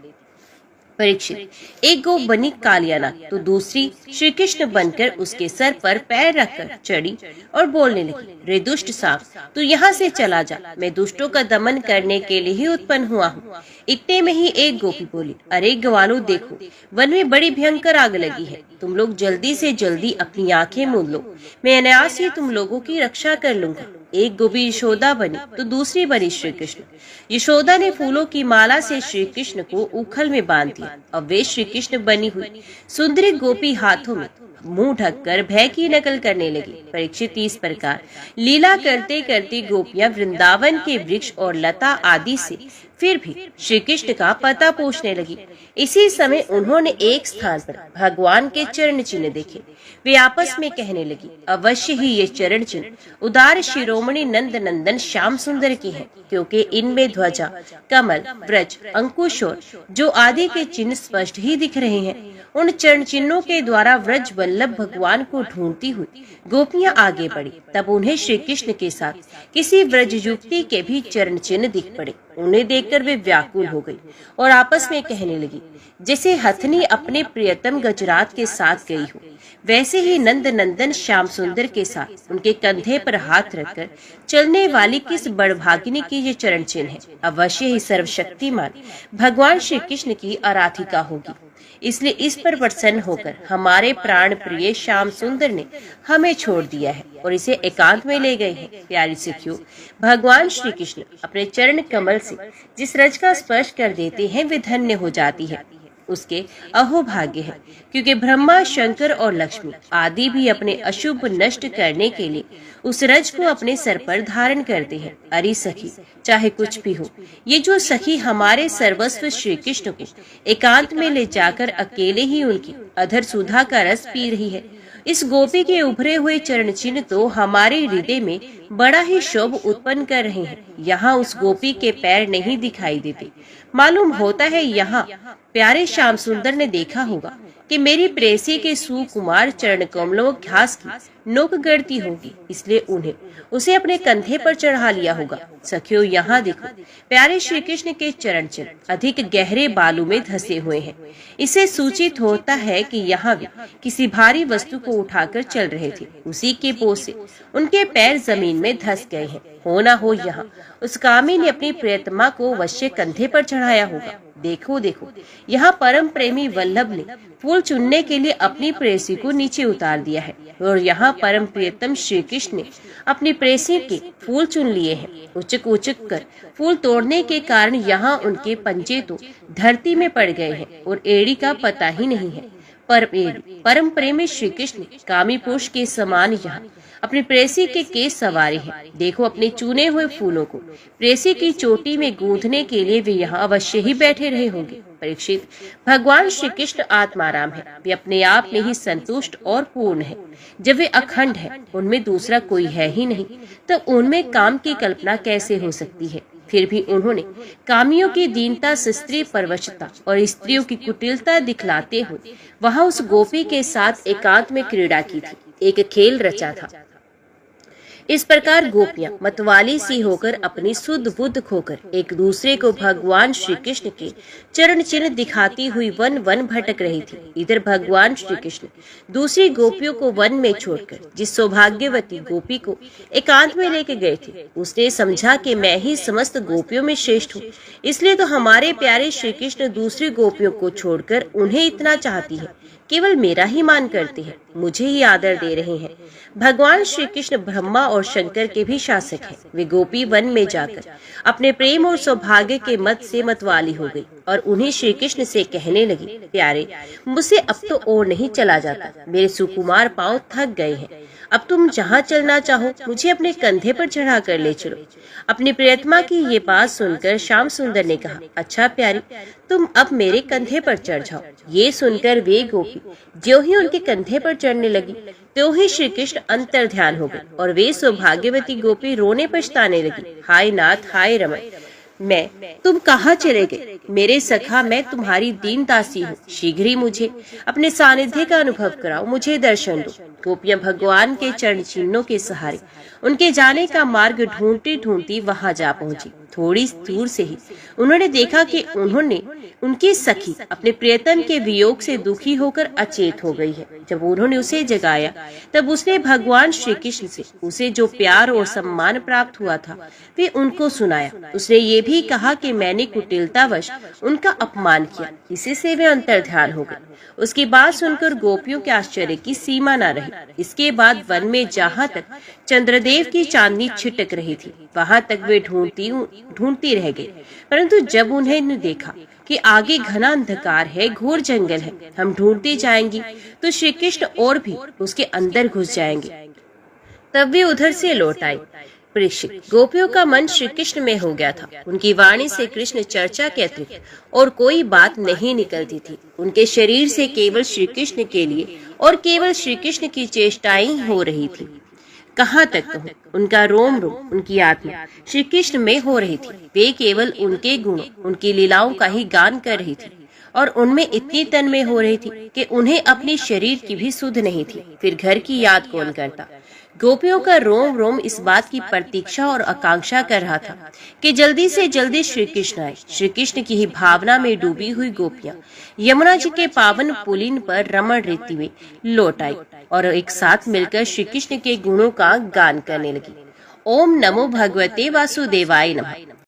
S1: परीक्षित, एक गौ बनी कालियाना तो दूसरी श्री कृष्ण बनकर उसके सर पर पैर रखकर चढ़ी और बोलने लगी, रे दुष्ट सांप, तू यहाँ से चला जा, मैं दुष्टों का दमन करने के लिए ही उत्पन्न हुआ हूँ। इतने में ही एक गोपी बोली, अरे ग्वालों देखो, वन में बड़ी भयंकर आग लगी है, तुम लोग जल्दी से जल्दी अपनी आंखें मूंद लो, मैं अनायास ही तुम लोगों की रक्षा कर लूंगा। एक गोपी यशोदा बनी तो दूसरी बनी श्री कृष्ण। यशोदा ने फूलों की माला से श्री कृष्ण को उखल में बांध दिया। अब वे श्री कृष्ण बनी हुई सुंदरी गोपी हाथों में मुंह ढककर भय की नकल करने लगी। परीक्षित, इस प्रकार लीला करते करते गोपियां वृंदावन के वृक्ष और लता आदि से फिर भी श्री कृष्ण का पता पूछने लगी। इसी समय उन्होंने एक स्थान पर भगवान के चरण चिन्ह देखे। वे आपस में कहने लगी, अवश्य ही ये चरण चिन्ह उदार शिरोमणि नंद नंदन श्याम सुंदर की है, क्योंकि इनमें ध्वजा, कमल, व्रज, अंकुश और जो आदि के चिन्ह स्पष्ट ही दिख रहे हैं। उन चरण चिन्हों के द्वारा व्रज वल्लभ भगवान को ढूंढती हुई गोपियां आगे बढ़ी। तब उन्हें श्री कृष्ण के साथ किसी व्रज युवती के भी चरण चिन्ह दिख पड़े। उन्हें देखकर वे व्याकुल हो गई और आपस में कहने लगी, जैसे हथनी अपने प्रियतम गजरात के साथ गई हो, वैसे ही नंद नंदन श्याम सुंदर के साथ उनके कंधे पर हाथ रखकर चलने वाली किस बड़भागिनी की ये चरण चिन्ह है। अवश्य ही सर्वशक्तिमान भगवान श्री कृष्ण की आराधिका होगी। इसलिए इस पर प्रसन्न होकर हमारे प्राण प्रिय श्याम सुंदर ने हमें छोड़ दिया है और इसे एकांत में ले गए हैं। प्यारी सखियों, भगवान श्री कृष्ण अपने चरण कमल से जिस रज का स्पर्श कर देते हैं, वे धन्य हो जाती है, उसके अहोभाग्य है, क्योंकि ब्रह्मा, शंकर और लक्ष्मी आदि भी अपने अशुभ नष्ट करने के लिए उस रज को अपने सर पर धारण करते हैं। अरे सखी, चाहे कुछ भी हो, ये जो सखी हमारे सर्वस्व श्री कृष्ण को एकांत में ले जाकर अकेले ही उनकी अधर सुधा का रस पी रही है। इस गोपी के उभरे हुए चरण चिन्ह तो हमारे हृदय में बड़ा ही शोभ उत्पन्न कर रहे हैं। यहाँ उस गोपी के पैर नहीं दिखाई देते। मालूम होता है यहाँ प्यारे श्याम सुंदर ने देखा होगा कि मेरी प्रेसी के सुकुमार चरण कमलों घास की नोक गड़ती होगी, इसलिए उन्हें उसे अपने कंधे पर चढ़ा लिया होगा। सखियों, यहाँ देखो, प्यारे श्री कृष्ण के चरण चिन्ह अधिक गहरे बालू में धसे हुए हैं। इससे सूचित होता है कि यहाँ वे किसी भारी वस्तु को उठाकर चल रहे थे। उसी के बोझ से उनके पैर जमीन में धस गए हैं। हो ना हो यहाँ उस कामी ने अपनी प्रियतमा को अवश्य कंधे पर चढ़ाया होगा। देखो देखो, यहाँ परम प्रेमी वल्लभ ने फूल चुनने के लिए अपनी प्रेसी को नीचे उतार दिया है और यहाँ परम प्रियतम श्री कृष्ण ने अपनी प्रेसी के फूल चुन लिए हैं। उचक उचक कर फूल तोड़ने के कारण यहाँ उनके पंजे तो धरती में पड़ गए हैं और एड़ी का पता ही नहीं है। परम प्रेमी श्री कृष्ण कामी पुरुष के समान यहाँ अपनी प्रेसी के केस सवारे हैं। देखो, अपने चुने हुए फूलों को प्रेसी की चोटी में गूंथने के लिए वे यहाँ अवश्य ही बैठे रहे होंगे। परीक्षित, भगवान श्री कृष्ण आत्माराम है, वे अपने आप में ही संतुष्ट और पूर्ण है। जब वे अखंड है, उनमें दूसरा कोई है ही नहीं, तो उनमें काम की कल्पना कैसे हो सकती है। फिर भी उन्होंने कामियों की दीनता, स्त्री परवशता और स्त्रियों की कुटिलता दिखलाते हुए वहां उस गोपी के साथ एकांत में क्रीड़ा की थी, एक खेल रचा था। इस प्रकार गोपियां मतवाली सी होकर अपनी शुद्ध बुद्ध खोकर एक दूसरे को भगवान श्री कृष्ण के चरण चिन्ह दिखाती हुई वन वन भटक रही थी। इधर भगवान श्री कृष्ण दूसरी गोपियों को वन में छोड़कर जिस सौभाग्यवती गोपी को एकांत में लेके गए थे, उसने समझा कि मैं ही समस्त गोपियों में श्रेष्ठ हूँ, इसलिए तो हमारे प्यारे श्री कृष्ण दूसरी गोपियों को छोड़कर उन्हें इतना चाहती है केवल मेरा ही मान करते हैं, मुझे ही आदर दे रहे हैं। भगवान श्री कृष्ण ब्रह्मा और शंकर के भी शासक हैं। वे गोपी वन में जाकर अपने प्रेम और सौभाग्य के मत से मतवाली हो गई और उन्हें श्री कृष्ण से कहने लगी, प्यारे, मुझसे अब तो और नहीं चला जाता, मेरे सुकुमार पांव थक गए हैं। अब तुम जहाँ चलना चाहो मुझे अपने कंधे पर चढ़ा कर ले चलो। अपनी प्रियतमा की ये बात सुनकर श्याम सुंदर ने कहा, अच्छा प्यारी, तुम अब मेरे कंधे पर चढ़ जाओ। ये सुनकर वे गोपी ज्यों ही उनके कंधे पर चढ़ने लगी त्यों ही श्री कृष्ण अंतर ध्यान हो गए और वे सौभाग्यवती गोपी रोने पछताने लगी, हाय नाथ, हाय रमन, तुम कहाँ चले गए? मेरे सखा, मैं तुम्हारी दीन दासी हूँ, शीघ्र ही मुझे अपने सानिध्य का अनुभव कराओ, मुझे दर्शन दो। गोपियां भगवान के चरण चिन्हों के सहारे उनके जाने का मार्ग ढूंढती ढूंढती वहां जा पहुंची। थोड़ी दूर से ही उन्होंने देखा कि उनकी सखी अपने प्रियतम के वियोग से दुखी होकर अचेत हो गई है। जब उन्होंने उसे जगाया तब उसने भगवान श्री कृष्ण से उसे जो प्यार और सम्मान प्राप्त हुआ था वे उनको सुनाया। उसने ये भी कहा कि मैंने कुटिलतावश उनका अपमान किया, इसी से वे अंतर ध्यान हो गए। उसकी बात सुनकर गोपियों के आश्चर्य की सीमा न रही। इसके बाद वन में जहाँ तक चंद्रदेव की चांदनी छिटक रही थी वहां तक वे ढूंढती रह गई, परंतु जब उन्हें देखा कि आगे घना अंधकार है, घोर जंगल है, हम ढूंढते जाएंगी तो श्री कृष्ण और भी उसके अंदर घुस जाएंगे। तब वे उधर से लौट आई। परीक्षित, गोपियों का मन श्री कृष्ण में हो गया था। उनकी वाणी से कृष्ण चर्चा के अतिरिक्त और कोई बात नहीं निकलती थी। उनके शरीर से केवल श्री कृष्ण के लिए और केवल श्री कृष्ण की चेष्टाएं हो रही थी। कहाँ तक कहूँ, उनका रोम रोम, उनकी आत्मा श्री कृष्ण में हो रही थी। वे केवल उनके गुणों, उनकी लीलाओं का ही गान कर रही थी और उनमें इतनी तन्मय हो रही थी कि उन्हें अपने शरीर की भी सुध नहीं थी। फिर घर की याद कौन करता? गोपियों का रोम रोम इस बात की प्रतीक्षा और आकांक्षा कर रहा था कि जल्दी से जल्दी श्री कृष्ण आए। श्री कृष्ण की ही भावना में डूबी हुई गोपियां यमुना जी के पावन पुलिन पर रमण रीति में लौट आई और एक साथ मिलकर श्री कृष्ण के गुणों का गान करने लगी। ओम नमो भगवते वासुदेवाय नमः।